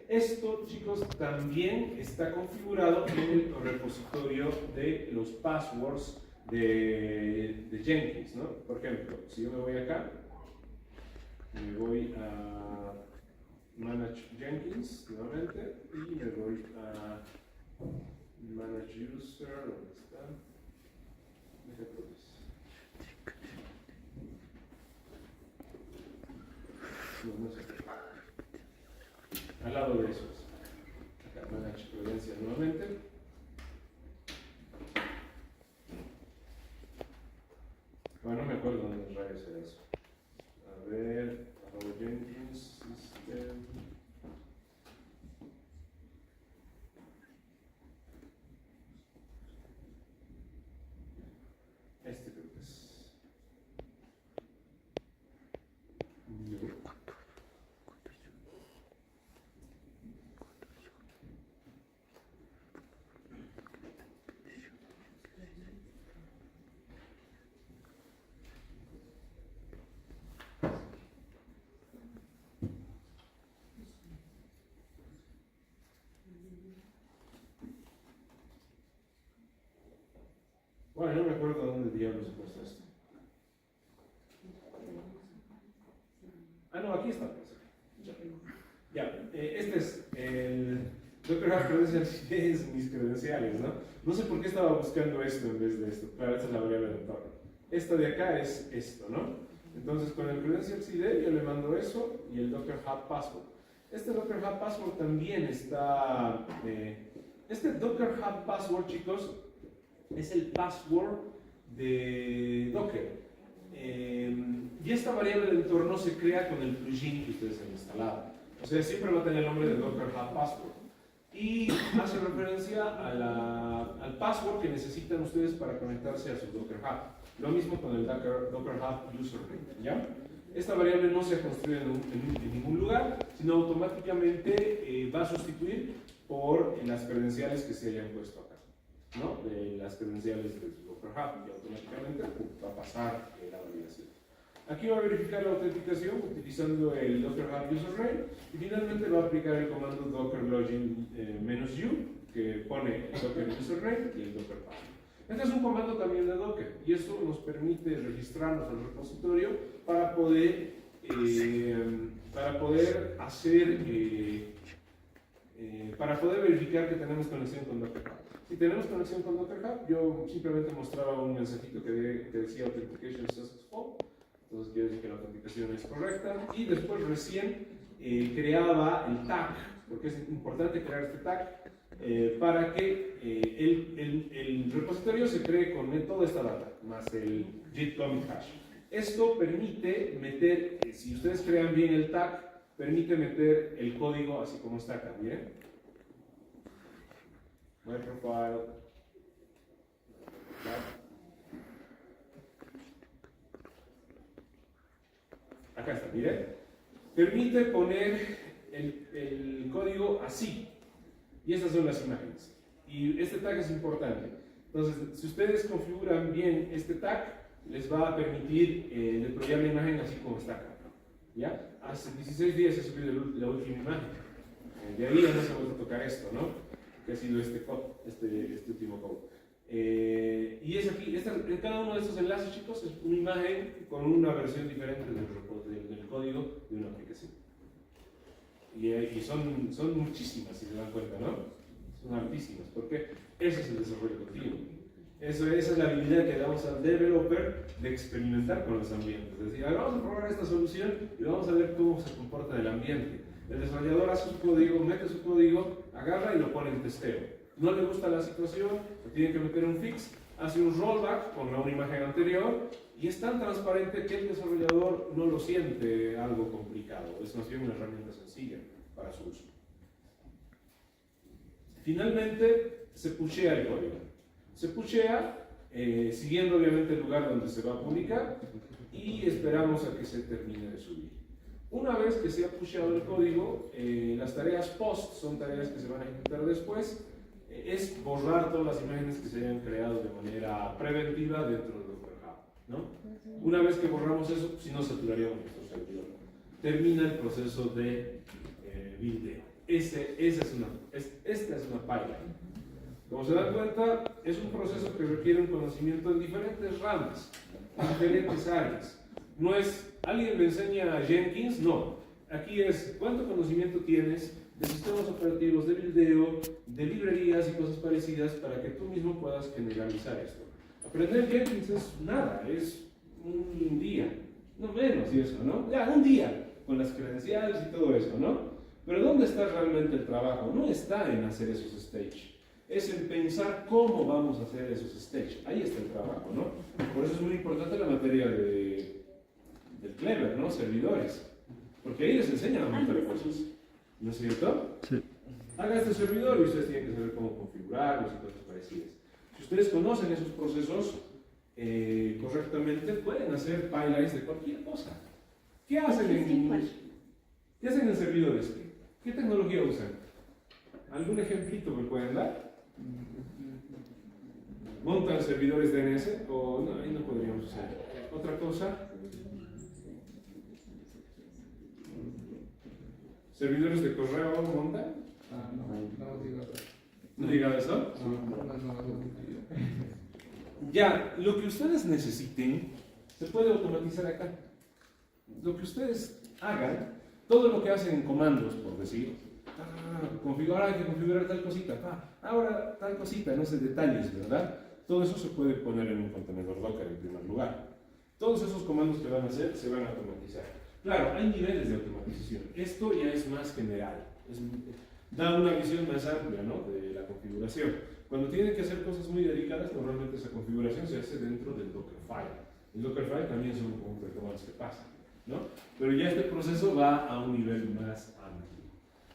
Speaker 1: Esto, chicos, también está configurado en el repositorio de los passwords de Jenkins, ¿no? Por ejemplo, si yo me voy acá, me voy a Manage Jenkins nuevamente y me voy a Manage User, ¿dónde está? No sé. Al lado de esos. Acá, Manage Credentials nuevamente. Bueno, no me acuerdo dónde rayos era eso. A ver, Jenkins, System. Este creo que es. Bueno, no me acuerdo dónde diablos he puesto esto. Ah, no, aquí está. Ya, este es Docker Hub Credentials es mis credenciales, ¿no? No sé por qué estaba buscando esto en vez de esto. Claro, esta es la variable de entorno. Esta de acá es esto, ¿no? Entonces con el Credentials ID yo le mando eso y el Docker Hub Password. Este Docker Hub Password también está... este Docker Hub Password, chicos, es el password de Docker. Y esta variable de entorno se crea con el plugin que ustedes han instalado. O sea, siempre va a tener el nombre de Docker Hub Password. Y hace referencia al password que necesitan ustedes para conectarse a su Docker Hub. Lo mismo con el Docker Hub Username, ¿ya? Esta variable no se construye en ningún lugar, sino automáticamente va a sustituir por las credenciales que se hayan puesto acá, ¿no? De las credenciales del Docker Hub, y automáticamente va a pasar la validación. Aquí va a verificar la autenticación utilizando el Docker Hub Username y finalmente va a aplicar el comando docker login -u que pone el Docker Username y el Docker Password. Este es un comando también de Docker y eso nos permite registrarnos al repositorio para poder verificar que tenemos conexión con Docker Hub. Si tenemos conexión con Docker Hub, yo simplemente mostraba un mensajito que decía Authentication Successful. Entonces quiere decir que la autenticación es correcta y después recién creaba el tag, porque es importante crear este tag para que el repositorio se cree con toda esta data, más el git commit hash. Esto permite meter, si ustedes crean bien el tag, permite meter el código así como está acá, ¿bien? My profile. Acá está, miren. Permite poner el código así. Y estas son las imágenes. Y este tag es importante. Entonces, si ustedes configuran bien este tag, les va a permitir deployar la imagen así como está acá. ¿Ya? Hace 16 días he subido la última imagen. De ahí ya no se ha vuelto a tocar esto, ¿no? Que ha sido este último code. Y es aquí, en cada uno de estos enlaces, chicos, es una imagen con una versión diferente del código de una aplicación. Y son muchísimas, si se dan cuenta, ¿no? Son altísimas, porque ese es el desarrollo continuo. Esa es la habilidad que damos al developer de experimentar con los ambientes. Es decir, vamos a probar esta solución y vamos a ver cómo se comporta en el ambiente. El desarrollador hace su código, mete su código, agarra y lo pone en testeo. No le gusta la situación, tiene que meter un fix, hace un rollback con una imagen anterior y es tan transparente que el desarrollador no lo siente algo complicado. Es más bien una herramienta sencilla para su uso. Finalmente, se pushea el código. Se pushea siguiendo obviamente el lugar donde se va a publicar y esperamos a que se termine de subir. Una vez que se ha pusheado el código, las tareas post son tareas que se van a ejecutar después. Es borrar todas las imágenes que se hayan creado de manera preventiva dentro del Docker Hub, ¿no? Una vez que borramos eso, si no saturaríamos nuestro servidor. Termina el proceso de buildeo. Esta es una pipeline. Como se dan cuenta, es un proceso que requiere un conocimiento en diferentes ramas, en diferentes áreas. No es, ¿alguien me enseña Jenkins? No. Aquí es, ¿cuánto conocimiento tienes de sistemas operativos, de buildeo, de librerías y cosas parecidas para que tú mismo puedas generalizar esto? Aprender Jenkins es nada, es un día, no menos y eso, ¿no? Ya, un día, con las credenciales y todo eso, ¿no? Pero ¿dónde está realmente el trabajo? No está en hacer esos stage. Es en pensar cómo vamos a hacer esos stage. Ahí está el trabajo, ¿no? Por eso es muy importante la materia del Clever, ¿no? Servidores. Porque ahí les enseñan a montar cosas. ¿No es cierto?
Speaker 2: Sí.
Speaker 1: Haga este servidor y ustedes tienen que saber cómo configurarlos y cosas parecidas. Si ustedes conocen esos procesos correctamente, pueden hacer pipelines de cualquier cosa. ¿Qué hacen en servidores? ¿Qué tecnología usan? ¿Algún ejemplito me pueden dar? ¿Montan servidores DNS? O no, ahí no podríamos usar. ¿Otra cosa? ¿Servidores de correo montan? ¿No diga eso? Ya, lo que ustedes necesiten se puede automatizar acá. Lo que ustedes hagan, todo lo que hacen en comandos, por decir, ahora hay que configurar tal cosita, ahora tal cosita, no sé, detalles, ¿verdad? Todo eso se puede poner en un contenedor Docker en primer lugar. Todos esos comandos que van a hacer se van a automatizar. Claro, hay niveles de automatización. Esto ya es más general. Da una visión más amplia, ¿no?, de la configuración. Cuando tienen que hacer cosas muy delicadas, normalmente esa configuración se hace dentro del Dockerfile. El Dockerfile también son un conjunto de comandos que pasan, ¿no? Pero ya este proceso va a un nivel más amplio.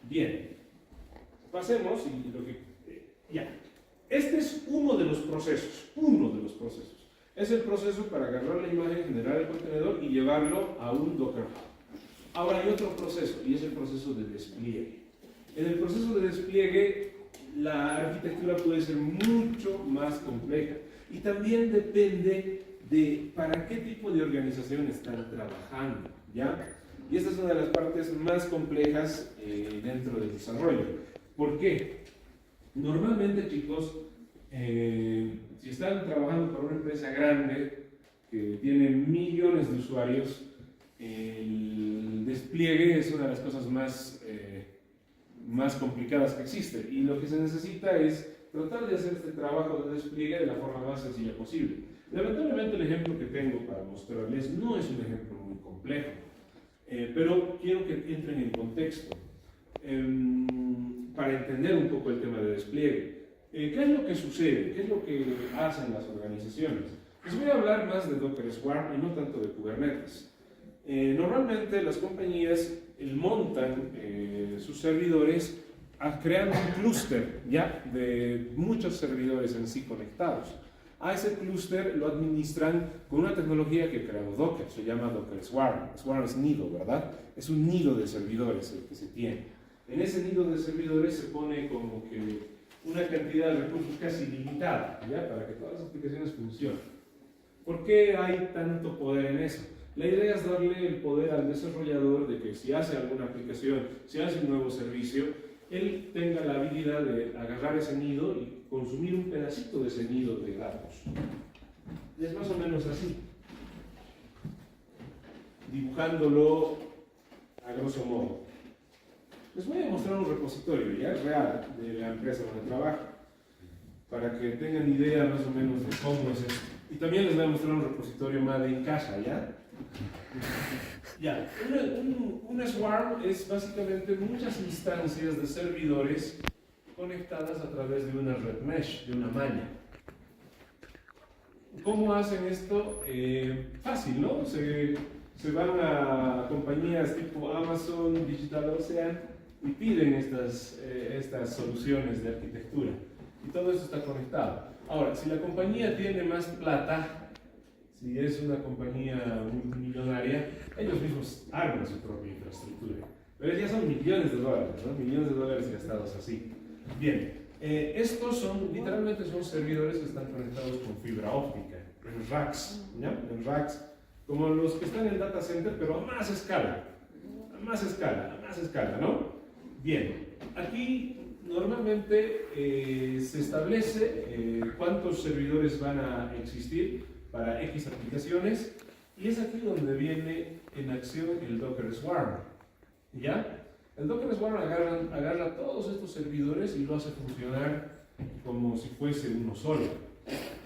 Speaker 1: Bien, pasemos y lo que... ya. Este es uno de los procesos, Es el proceso para agarrar la imagen, generar el contenedor y llevarlo a un Docker Hub. Ahora hay otro proceso, y es el proceso de despliegue. En el proceso de despliegue, la arquitectura puede ser mucho más compleja. Y también depende de para qué tipo de organización están trabajando, ¿ya? Y esta es una de las partes más complejas dentro del desarrollo. ¿Por qué? Normalmente, chicos, si están trabajando para una empresa grande que tiene millones de usuarios, el despliegue es una de las cosas más complicadas que existe. Y lo que se necesita es tratar de hacer este trabajo de despliegue de la forma más sencilla posible. Lamentablemente, el ejemplo que tengo para mostrarles no es un ejemplo muy complejo, pero quiero que entren en contexto para entender un poco el tema de despliegue. ¿Qué es lo que sucede? ¿Qué es lo que hacen las organizaciones? Les voy a hablar más de Docker Swarm y no tanto de Kubernetes. Normalmente las compañías montan sus servidores creando un clúster ¿ya? De muchos servidores en sí conectados. A ese clúster lo administran con una tecnología que creó Docker, se llama Docker Swarm. Swarm es nido, ¿verdad? Es un nido de servidores el que se tiene. En ese nido de servidores se pone como que una cantidad de recursos casi limitada, ¿ya? Para que todas las aplicaciones funcionen. ¿Por qué hay tanto poder en eso? La idea es darle el poder al desarrollador de que si hace alguna aplicación, si hace un nuevo servicio, él tenga la habilidad de agarrar ese nido y consumir un pedacito de ese nido de datos. Es más o menos así, dibujándolo a grosso modo. Les voy a mostrar un repositorio ya real de la empresa donde trabajo, para que tengan idea más o menos de cómo es esto. Y también les voy a mostrar un repositorio Made in Casa, ¿ya? Ya, un Swarm es básicamente muchas instancias de servidores conectadas a través de una red mesh, de una malla. ¿Cómo hacen esto? Fácil, ¿no? Se van a compañías tipo Amazon, DigitalOcean y piden estas soluciones de arquitectura. Y todo eso está conectado. Ahora, si la compañía tiene más plata, si es una compañía multimillonaria, ellos mismos arman su propia infraestructura. Pero ya son millones de dólares, ¿no? Millones de dólares gastados así. Bien, estos literalmente son servidores que están conectados con fibra óptica, en racks, ¿ya? En racks, como los que están en el data center, pero a más escala, ¿no? Bien, aquí normalmente se establece cuántos servidores van a existir para X aplicaciones, y es aquí donde viene en acción el Docker Swarm, ¿ya? El Docker Swarm agarra todos estos servidores y lo hace funcionar como si fuese uno solo.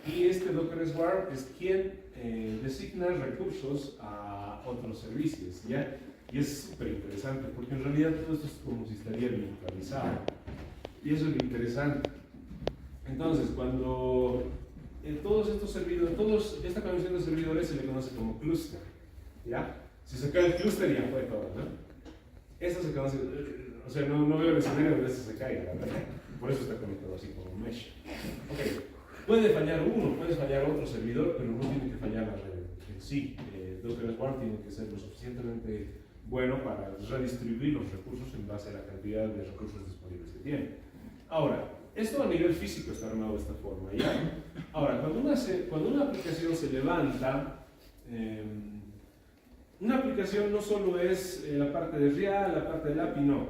Speaker 1: Y este Docker Swarm es quien designa recursos a otros servicios, ¿ya? Y es súper interesante, porque en realidad todo esto es como si estaría virtualizado. Y eso es lo interesante. Entonces, cuando todos estos servidores, esta conexión de servidores se le conoce como clúster, ¿ya? Si se cae el clúster ya fue todo, ¿no? Esto se conoce, o sea, no veo el escenario donde esto se caiga, ¿verdad? Por eso está conectado así como un mesh. Ok, puede fallar uno, puede fallar otro servidor, pero no tiene que fallar la red en sí. Docker Swarm tiene que ser lo suficientemente bueno para redistribuir los recursos en base a la cantidad de recursos disponibles que tiene. Ahora, esto a nivel físico está armado de esta forma, ¿ya? Ahora, cuando una aplicación se levanta, una aplicación no solo es la parte de RIA, la parte del API, no.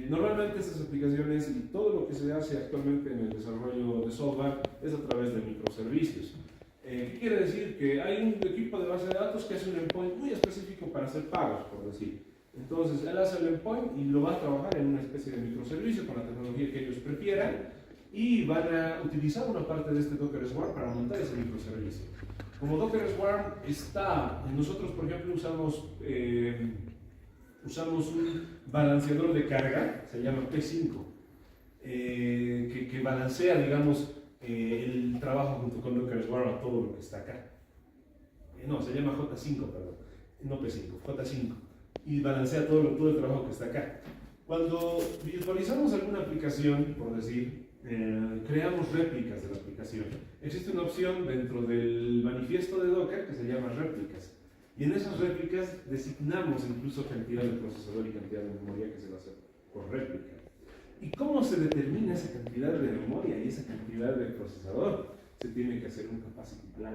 Speaker 1: Normalmente estas aplicaciones y todo lo que se hace actualmente en el desarrollo de software es a través de microservicios. ¿Qué quiere decir? Que hay un equipo de base de datos que hace un endpoint muy específico para hacer pagos, por decir. Entonces, él hace el endpoint y lo va a trabajar en una especie de microservicio con la tecnología que ellos prefieran y van a utilizar una parte de este Docker Swarm para montar ese microservicio. Como Docker Swarm está, nosotros por ejemplo usamos un balanceador de carga, se llama P5, que balancea, digamos, el trabajo junto con Docker Swarm a todo lo que está acá. No, se llama J5, perdón, no P5, J5, y balancea todo el trabajo que está acá. Cuando virtualizamos alguna aplicación, por decir, creamos réplicas de la aplicación. Existe una opción dentro del manifiesto de Docker que se llama réplicas. Y en esas réplicas designamos incluso cantidad de procesador y cantidad de memoria que se va a hacer por réplica. ¿Y cómo se determina esa cantidad de memoria y esa cantidad de procesador? Se tiene que hacer un capacity plan.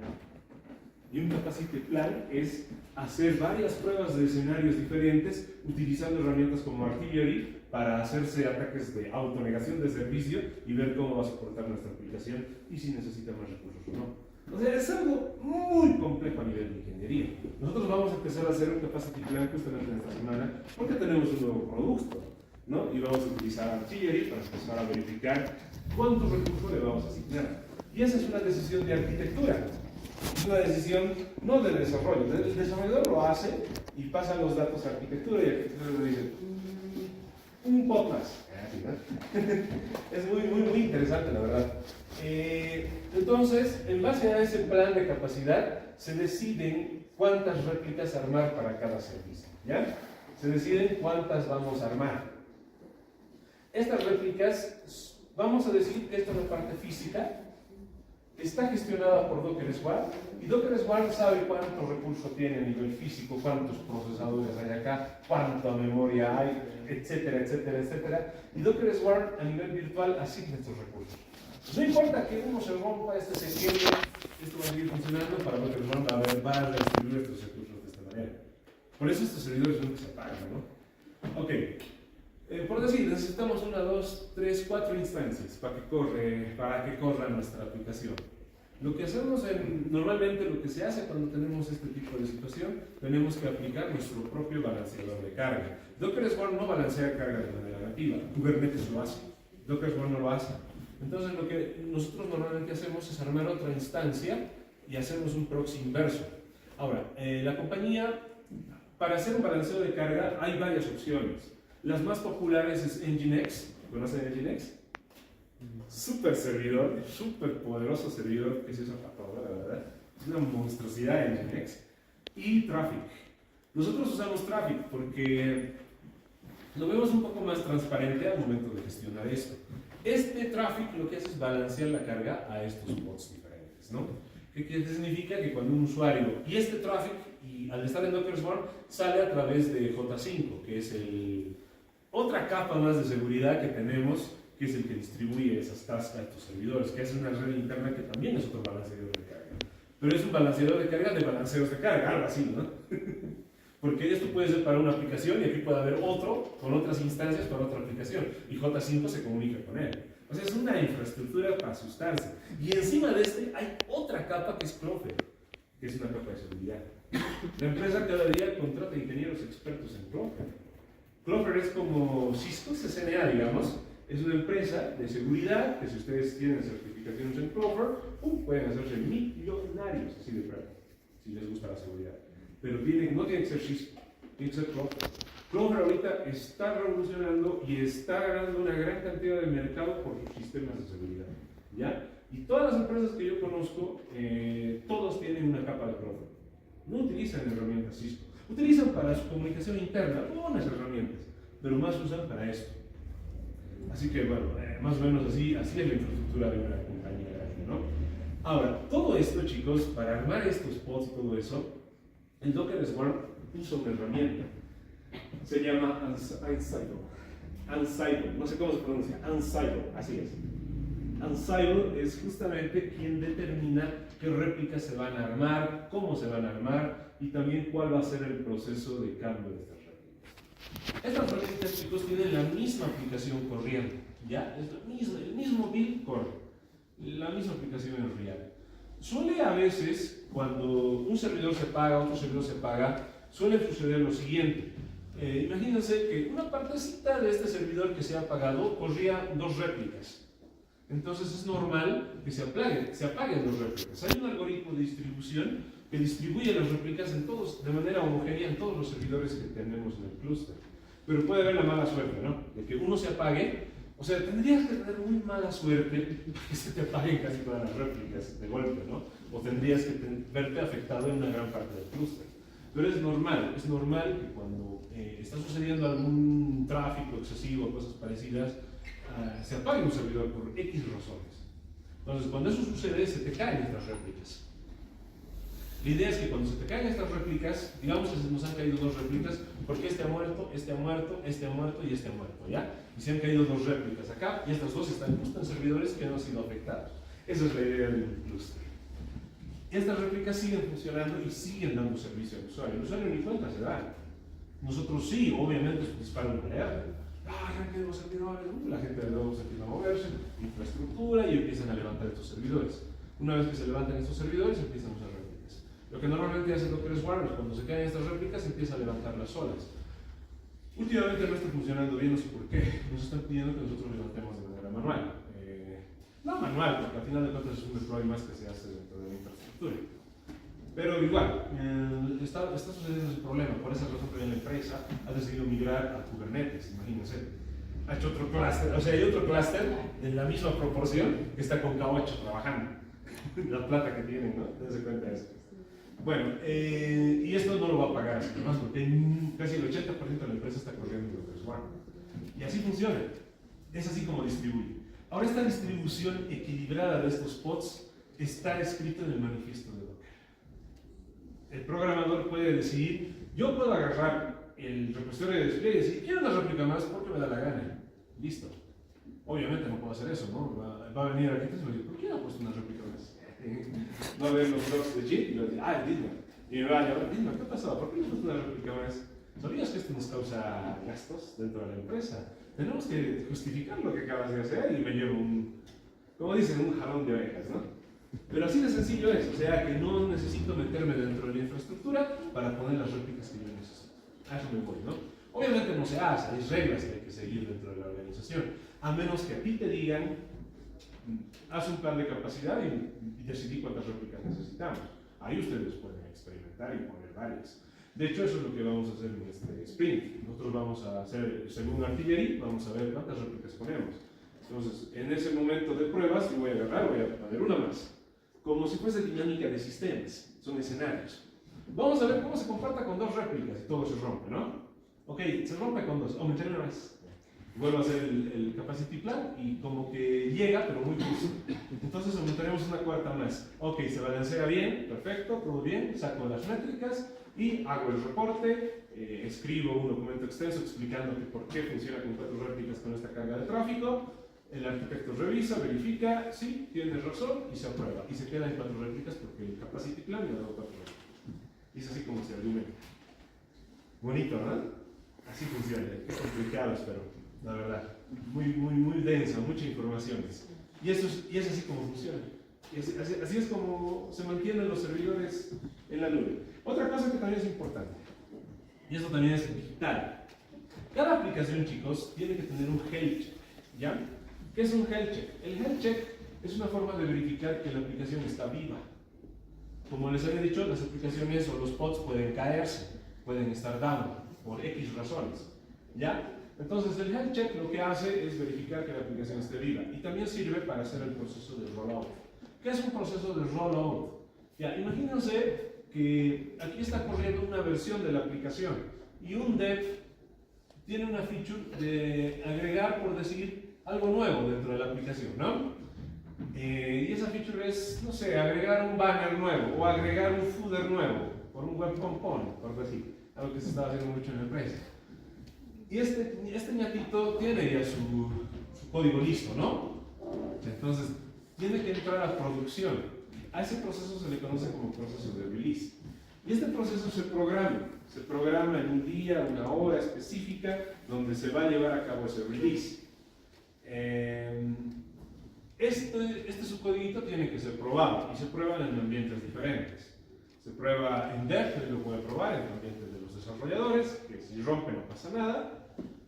Speaker 1: Y un capacity plan es hacer varias pruebas de escenarios diferentes utilizando herramientas como Artillery para hacerse ataques de autonegación de servicio y ver cómo va a soportar nuestra aplicación y si necesita más recursos o no. O sea, es algo muy complejo a nivel de ingeniería. Nosotros vamos a empezar a hacer un capacity plan justamente en esta semana porque tenemos un nuevo producto, ¿no? Y vamos a utilizar Artillery para empezar a verificar cuántos recursos le vamos a asignar. Y esa es una decisión de arquitectura. Es una decisión no de desarrollo. El desarrollador lo hace y pasa los datos a arquitectura y la arquitectura le dice un poco más. Es muy interesante, la verdad. Entonces, en base a ese plan de capacidad, se deciden cuántas réplicas armar para cada servicio. ¿Ya? Se deciden cuántas vamos a armar. Estas réplicas, vamos a decir que esta es la parte física, está gestionada por Docker Swarm y Docker Swarm sabe cuántos recursos tiene a nivel físico, cuántos procesadores hay acá, cuánta memoria hay, etcétera, etcétera, etcétera. Y Docker Swarm a nivel virtual asigna estos recursos. No importa que uno se rompa, este se quede, esto va a seguir funcionando, para Docker Swarm va a distribuir estos recursos de esta manera. Por eso estos servidores nunca se apagan, ¿no? Ok. Por decir, necesitamos 1, 2, 3, 4 instancias para que corra nuestra aplicación. Lo que hacemos normalmente lo que se hace cuando tenemos este tipo de situación, tenemos que aplicar nuestro propio balanceador de carga. Docker Swarm no balancea carga de manera nativa, Kubernetes lo hace, Docker Swarm no lo hace. Entonces lo que nosotros normalmente hacemos es armar otra instancia y hacemos un proxy inverso. Ahora, la compañía, para hacer un balanceo de carga hay varias opciones. Las más populares es Nginx. ¿Conocen Nginx? Súper servidor, súper poderoso servidor que se usa para todo, la verdad. Es una monstruosidad Nginx. Y Traffic. Nosotros usamos Traffic porque lo vemos un poco más transparente al momento de gestionar esto. Este Traffic lo que hace es balancear la carga a estos bots diferentes, ¿no? ¿Qué significa? Que cuando un usuario, y este Traffic, y al estar en Docker Swarm, sale a través de J5, que es otra capa más de seguridad que tenemos, que es el que distribuye esas tasks a estos servidores, que es una red interna que también es otro balanceador de carga. Pero es un balanceador de carga de balanceos de carga, algo así, ¿no? Porque esto puede ser para una aplicación y aquí puede haber otro con otras instancias para otra aplicación. Y J5 se comunica con él. O sea, es una infraestructura para asustarse. Y encima de este hay otra capa que es Clover, que es una capa de seguridad. La empresa cada día contrata ingenieros expertos en Clover. Clover es como Cisco, CCNA, digamos. Es una empresa de seguridad que si ustedes tienen certificaciones en Clover, pueden hacerse millonarios, así de claro, si les gusta la seguridad. Pero no tiene que ser Cisco, tiene que ser Clover. Clover ahorita está revolucionando y está ganando una gran cantidad de mercado por sus sistemas de seguridad, ¿ya? Y todas las empresas que yo conozco, todos tienen una capa de Clover. No utilizan herramientas Cisco. Utilizan para su comunicación interna unas herramientas, pero más usan para esto. Así que, bueno, más o menos así es la infraestructura de una compañía grande, ¿no? Ahora, todo esto, chicos, para armar estos pods y todo eso, el Docker Swarm usa una herramienta. Se llama Ansible. Ansible, no sé cómo se pronuncia, Ansible, así es. Ansible es justamente quien determina qué réplicas se van a armar, cómo se van a armar y también cuál va a ser el proceso de cambio de estas réplicas. Estas réplicas, chicos, tienen la misma aplicación corriendo, ¿ya? Es el mismo build corre, la misma aplicación en real. Suele a veces, cuando un servidor se paga, otro servidor se paga, suele suceder lo siguiente. Imagínense que una partecita de este servidor que se ha apagado corría 2 réplicas. Entonces es normal que se apaguen 2 réplicas. Hay un algoritmo de distribución que distribuye las réplicas de manera homogénea en todos los servidores que tenemos en el clúster. Pero puede haber la mala suerte, ¿no? De que uno se apague. O sea, tendrías que tener muy mala suerte para que se te apaguen casi todas las réplicas de golpe, ¿no? O tendrías que verte afectado en una gran parte del clúster. Pero es normal que cuando está sucediendo algún tráfico excesivo o cosas parecidas, se apague un servidor por X razones. Entonces, cuando eso sucede, se te caen estas réplicas. La idea es que cuando se te caen estas réplicas, digamos que se nos han caído 2 réplicas, porque este ha muerto, este ha muerto, este ha muerto y este ha muerto, ¿ya? Y se han caído 2 réplicas acá, y estas 2 están justo en servidores que no han sido afectados. Esa es la idea de un clúster. Estas réplicas siguen funcionando y siguen dando servicio al usuario. El usuario ni cuenta se da. Nosotros sí, obviamente, es dispara un alerta. Arranquen los servidores, la gente de nuevo se empieza a moverse, infraestructura, y empiezan a levantar estos servidores. Una vez que se levantan estos servidores, empiezan a usar réplicas. Lo que normalmente hace Docker Swarm es cuando se caen estas réplicas, empieza a levantarlas solas. Últimamente no está funcionando bien, no sé por qué. Nos están pidiendo que nosotros levantemos de manera manual. No manual, porque al final de cuentas es un deploy más que se hace dentro de la infraestructura. Pero igual, está sucediendo ese problema. Por esa razón también la empresa ha decidido migrar a Kubernetes, imagínense. Ha hecho otro clúster, o sea, hay otro clúster en la misma proporción que está con K8 trabajando. La plata que tienen, ¿no? Dense cuenta de eso. Bueno, y esto no lo va a pagar así nomás, porque casi el 80% de la empresa está corriendo en Docker Swarm. Y así funciona. Es así como distribuye. Ahora, esta distribución equilibrada de estos pods está escrito en el manifiesto de Docker. El programador puede decidir, yo puedo agarrar el repositorio de despliegue y decir, quiero una réplica más porque me da la gana. Listo. Obviamente no puedo hacer eso, ¿no? Va a venir aquí y me dice, ¿por qué no ha puesto una réplica más? Va a ver los logs de JIT y va a decir, es Disney. Y me va a llamar, Disney, ¿qué ha pasado? ¿Por qué no has puesto una réplica más? ¿Sabías que esto nos causa gastos dentro de la empresa? Tenemos que justificar lo que acabas de hacer y me llevo como dicen, un jalón de orejas, ¿no? Pero así de sencillo es, o sea que no necesito meterme dentro de la infraestructura para poner las réplicas que yo necesito. A eso me voy, ¿no? Obviamente no se hace, hay reglas que hay que seguir dentro de la organización, a menos que a ti te digan, haz un plan de capacidad y decidí cuántas réplicas necesitamos. Ahí ustedes pueden experimentar y poner varias. De hecho, eso es lo que vamos a hacer en este sprint. Nosotros vamos a hacer, según Artillery, vamos a ver cuántas réplicas ponemos. Entonces, en ese momento de pruebas, yo voy a agarrar, voy a poner una más. Como si fuese dinámica de sistemas, son escenarios. Vamos a ver cómo se comporta con 2 réplicas y todo se rompe, ¿no? Ok, se rompe con 2, aumentaré una más. Vuelvo a hacer el capacity plan y como que llega, pero muy justo. Entonces aumentaremos una 4ª más. Ok, se balancea bien, perfecto, todo bien, saco las métricas y hago el reporte, escribo un documento extenso explicando que por qué funciona con 4 réplicas con esta carga de tráfico. El arquitecto revisa, verifica, sí, tienes razón y se aprueba. Y se queda en 4 réplicas porque el capacity plan le ha dado 4 réplicas. Y es así como se argumenta. Bonito, ¿no? Así funciona. Es complicado, pero la verdad. Muy denso, muchas informaciones. Y es así como funciona. Y así es como se mantienen los servidores en la nube. Otra cosa que también es importante, y esto también es digital. Cada aplicación, chicos, tiene que tener un health check, ¿ya? ¿Qué es un health check? El health check es una forma de verificar que la aplicación está viva. Como les había dicho, las aplicaciones o los pods pueden caerse, pueden estar down por X razones, ¿ya? Entonces el health check lo que hace es verificar que la aplicación esté viva y también sirve para hacer el proceso de rollout. ¿Qué es un proceso de rollout? Ya, imagínense que aquí está corriendo una versión de la aplicación y un dev tiene una feature de agregar, por decir, algo nuevo dentro de la aplicación, ¿no? Y esa feature es, no sé, agregar un banner nuevo o agregar un footer nuevo por un web component, por decir, algo que se está haciendo mucho en la empresa. Y este ñatito tiene ya su código listo, ¿no? Entonces, tiene que entrar a producción. A ese proceso se le conoce como proceso de release. Y este proceso se programa en un día, una hora específica, donde se va a llevar a cabo ese release. Este subcodiguito tiene que ser probado, y se prueba en ambientes diferentes. Se prueba en dev, que lo puede probar en ambientes de los desarrolladores, que si rompe no pasa pasa nada.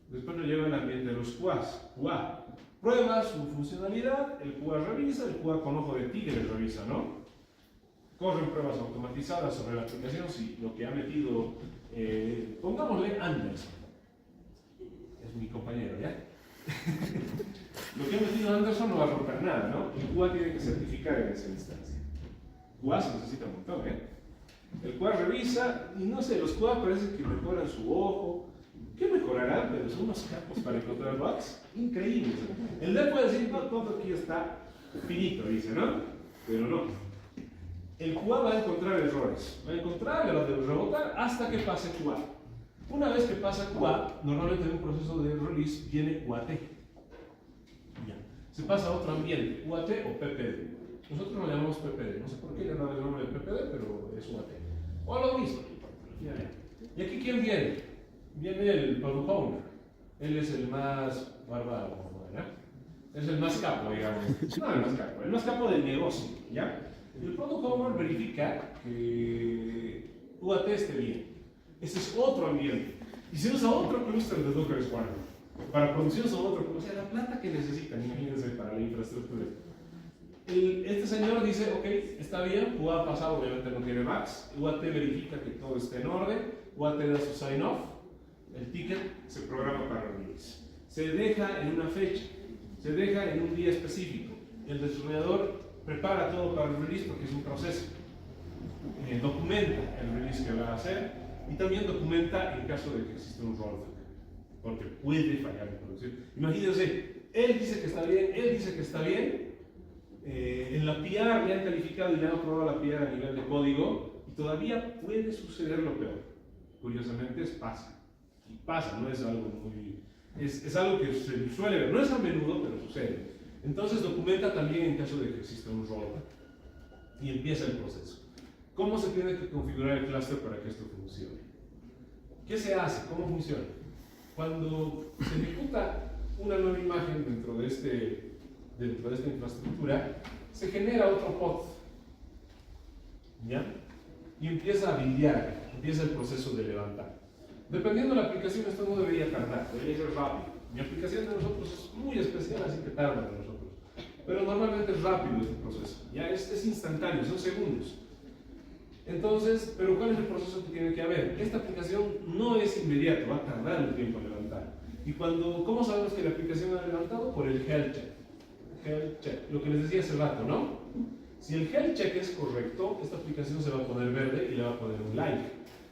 Speaker 1: Después nos llega el ambiente de los QAs. QA prueba su funcionalidad, el QA revisa, el QA con ojo de tigre revisa, ¿no? Corren pruebas automatizadas sobre la aplicación si lo que ha metido, pongámosle Anderson, es mi compañero, ¿ya? Lo que ha metido Anderson no va a romper nada, ¿no? El QA tiene que certificar en esa instancia. QA se necesita un montón, ¿eh? El QA revisa, y no sé, los QA parece que mejoran su ojo. ¿Qué mejorarán? Pero son unos capos para encontrar bugs increíbles. El dev puede decir, no, todo aquí está finito, dice, ¿no? Pero no. El QA va a encontrar errores. Va a encontrar, le va a rebotar hasta que pase QA. Una vez que pasa QA, normalmente en un proceso de release viene UAT. Ya. Se pasa a otro ambiente, UAT o PPD. Nosotros lo llamamos PPD. No sé por qué le dan el nombre de PPD, pero es UAT. O lo mismo. ¿Y aquí quién viene? Viene el Product Owner. Él es el más bárbaro, ¿verdad? Es el más capo, digamos. No el más capo del negocio, ¿ya? El Product Owner verifica que UAT esté bien. Ese es otro ambiente. Y se usa otro clúster de Docker Swarm. Para producción son otro, o sea, la plata que necesitan, imagínense, para la infraestructura. Este señor dice, ok, está bien, UAT ha pasado, obviamente no tiene bugs. UAT verifica que todo esté en orden. UAT da su sign-off. El ticket se programa para release. Se deja en una fecha, se deja en un día específico. El desarrollador prepara todo para el release porque es un proceso. Documenta el release que va a hacer y también documenta en caso de que exista un rollback, porque puede fallar en producción. Imagínense, él dice que está bien, él dice que está bien. En la PR le han calificado y le han aprobado la PR a nivel de código y todavía puede suceder lo peor. Curiosamente pasa. Y pasa, no es algo muy... Es algo que se suele ver, no es a menudo, pero sucede. Entonces documenta también en caso de que exista un rollback y empieza el proceso. ¿Cómo se tiene que configurar el clúster para que esto funcione? ¿Qué se hace? ¿Cómo funciona? Cuando se ejecuta una nueva imagen dentro de esta infraestructura, se genera otro pod, ¿ya? Y empieza a buildear, empieza el proceso de levantar. Dependiendo de la aplicación, esto no debería tardar, debería ser rápido. Mi aplicación de nosotros es muy especial, así que tarda de nosotros. Pero normalmente es rápido este proceso, ya es instantáneo, son segundos. Entonces, ¿pero cuál es el proceso que tiene que haber? Esta aplicación no es inmediato, va a tardar un tiempo en levantar. Y ¿cómo sabemos que la aplicación ha levantado? Por el health check. Health check, lo que les decía hace rato, ¿no? Si el health check es correcto, esta aplicación se va a poner verde y le va a poner un like.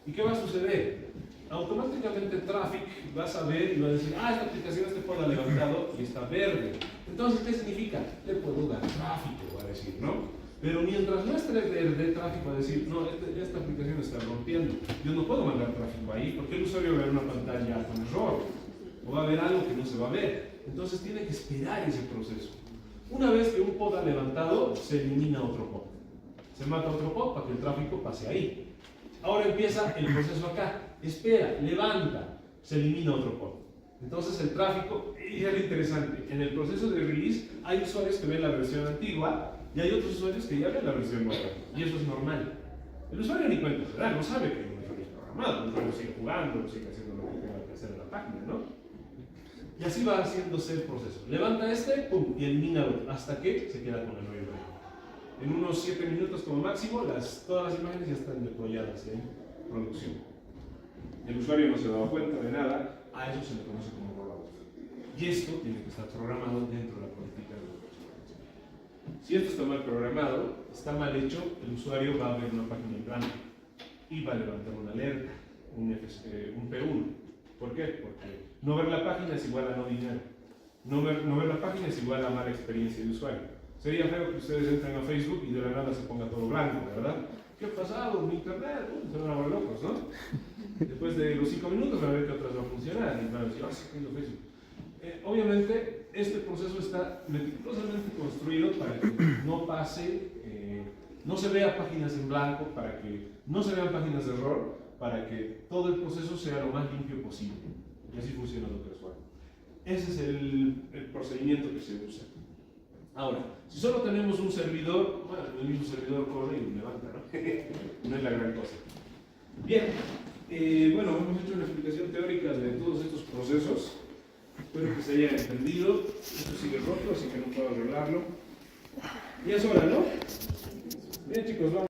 Speaker 1: ¿Y qué va a suceder? Automáticamente Traffic va a saber y va a decir, esta aplicación este pod ha levantado y está verde. Entonces, ¿qué significa? Le puedo dar tráfico, va a decir, ¿no? Pero mientras no esté verde, Traffic va a decir, no, esta aplicación está rompiendo. Yo no puedo mandar tráfico ahí porque el usuario va a ver una pantalla con error o va a ver algo que no se va a ver. Entonces tiene que esperar ese proceso. Una vez que un pod ha levantado, se elimina otro pod. Se mata otro pod para que el tráfico pase ahí. Ahora empieza el proceso acá. Espera, levanta, se elimina otro pod. Entonces el tráfico, y es lo interesante, en el proceso de release hay usuarios que ven la versión antigua y hay otros usuarios que ya ven la versión nueva. Y eso es normal. El usuario ni cuenta se da, no sabe que hay un usuario programado. El usuario sigue jugando, sigue haciendo lo que tenga que hacer en la página, ¿no? Y así va haciéndose el proceso. Levanta pum, y elimina otro, hasta que se queda con la nueva imagen. En unos 7 minutos como máximo, todas las imágenes ya están deployadas en producción. El usuario no se ha dado cuenta de nada, a eso se le conoce como rollout. Y esto tiene que estar programado dentro de la política de los usuarios. Si esto está mal programado, está mal hecho, el usuario va a ver una página en blanco y va a levantar una alerta, un P1. ¿Por qué? Porque no ver la página es igual a no dinero. No ver la página es igual a mala experiencia de usuario. Sería feo que ustedes entren a Facebook y de la nada se ponga todo blanco, ¿verdad? ¿Qué ha pasado? Mi internet, se van a volver locos, ¿no? Después de los 5 minutos van a ver que otras va a funcionar y van a decir, se cayó Facebook. Obviamente, este proceso está meticulosamente construido para que no pase, no se vea páginas en blanco, para que no se vean páginas de error, para que todo el proceso sea lo más limpio posible. Y así funciona Docker Swarm. Ese es el procedimiento que se usa. Ahora, si solo tenemos un servidor, bueno, el mismo servidor corre y levanta, ¿no? No es la gran cosa. Bien, Bueno, hemos hecho una explicación teórica de todos estos procesos. Espero que se haya entendido. Esto sigue roto, así que no puedo arreglarlo. Y es hora, ¿no? Bien, chicos, vamos.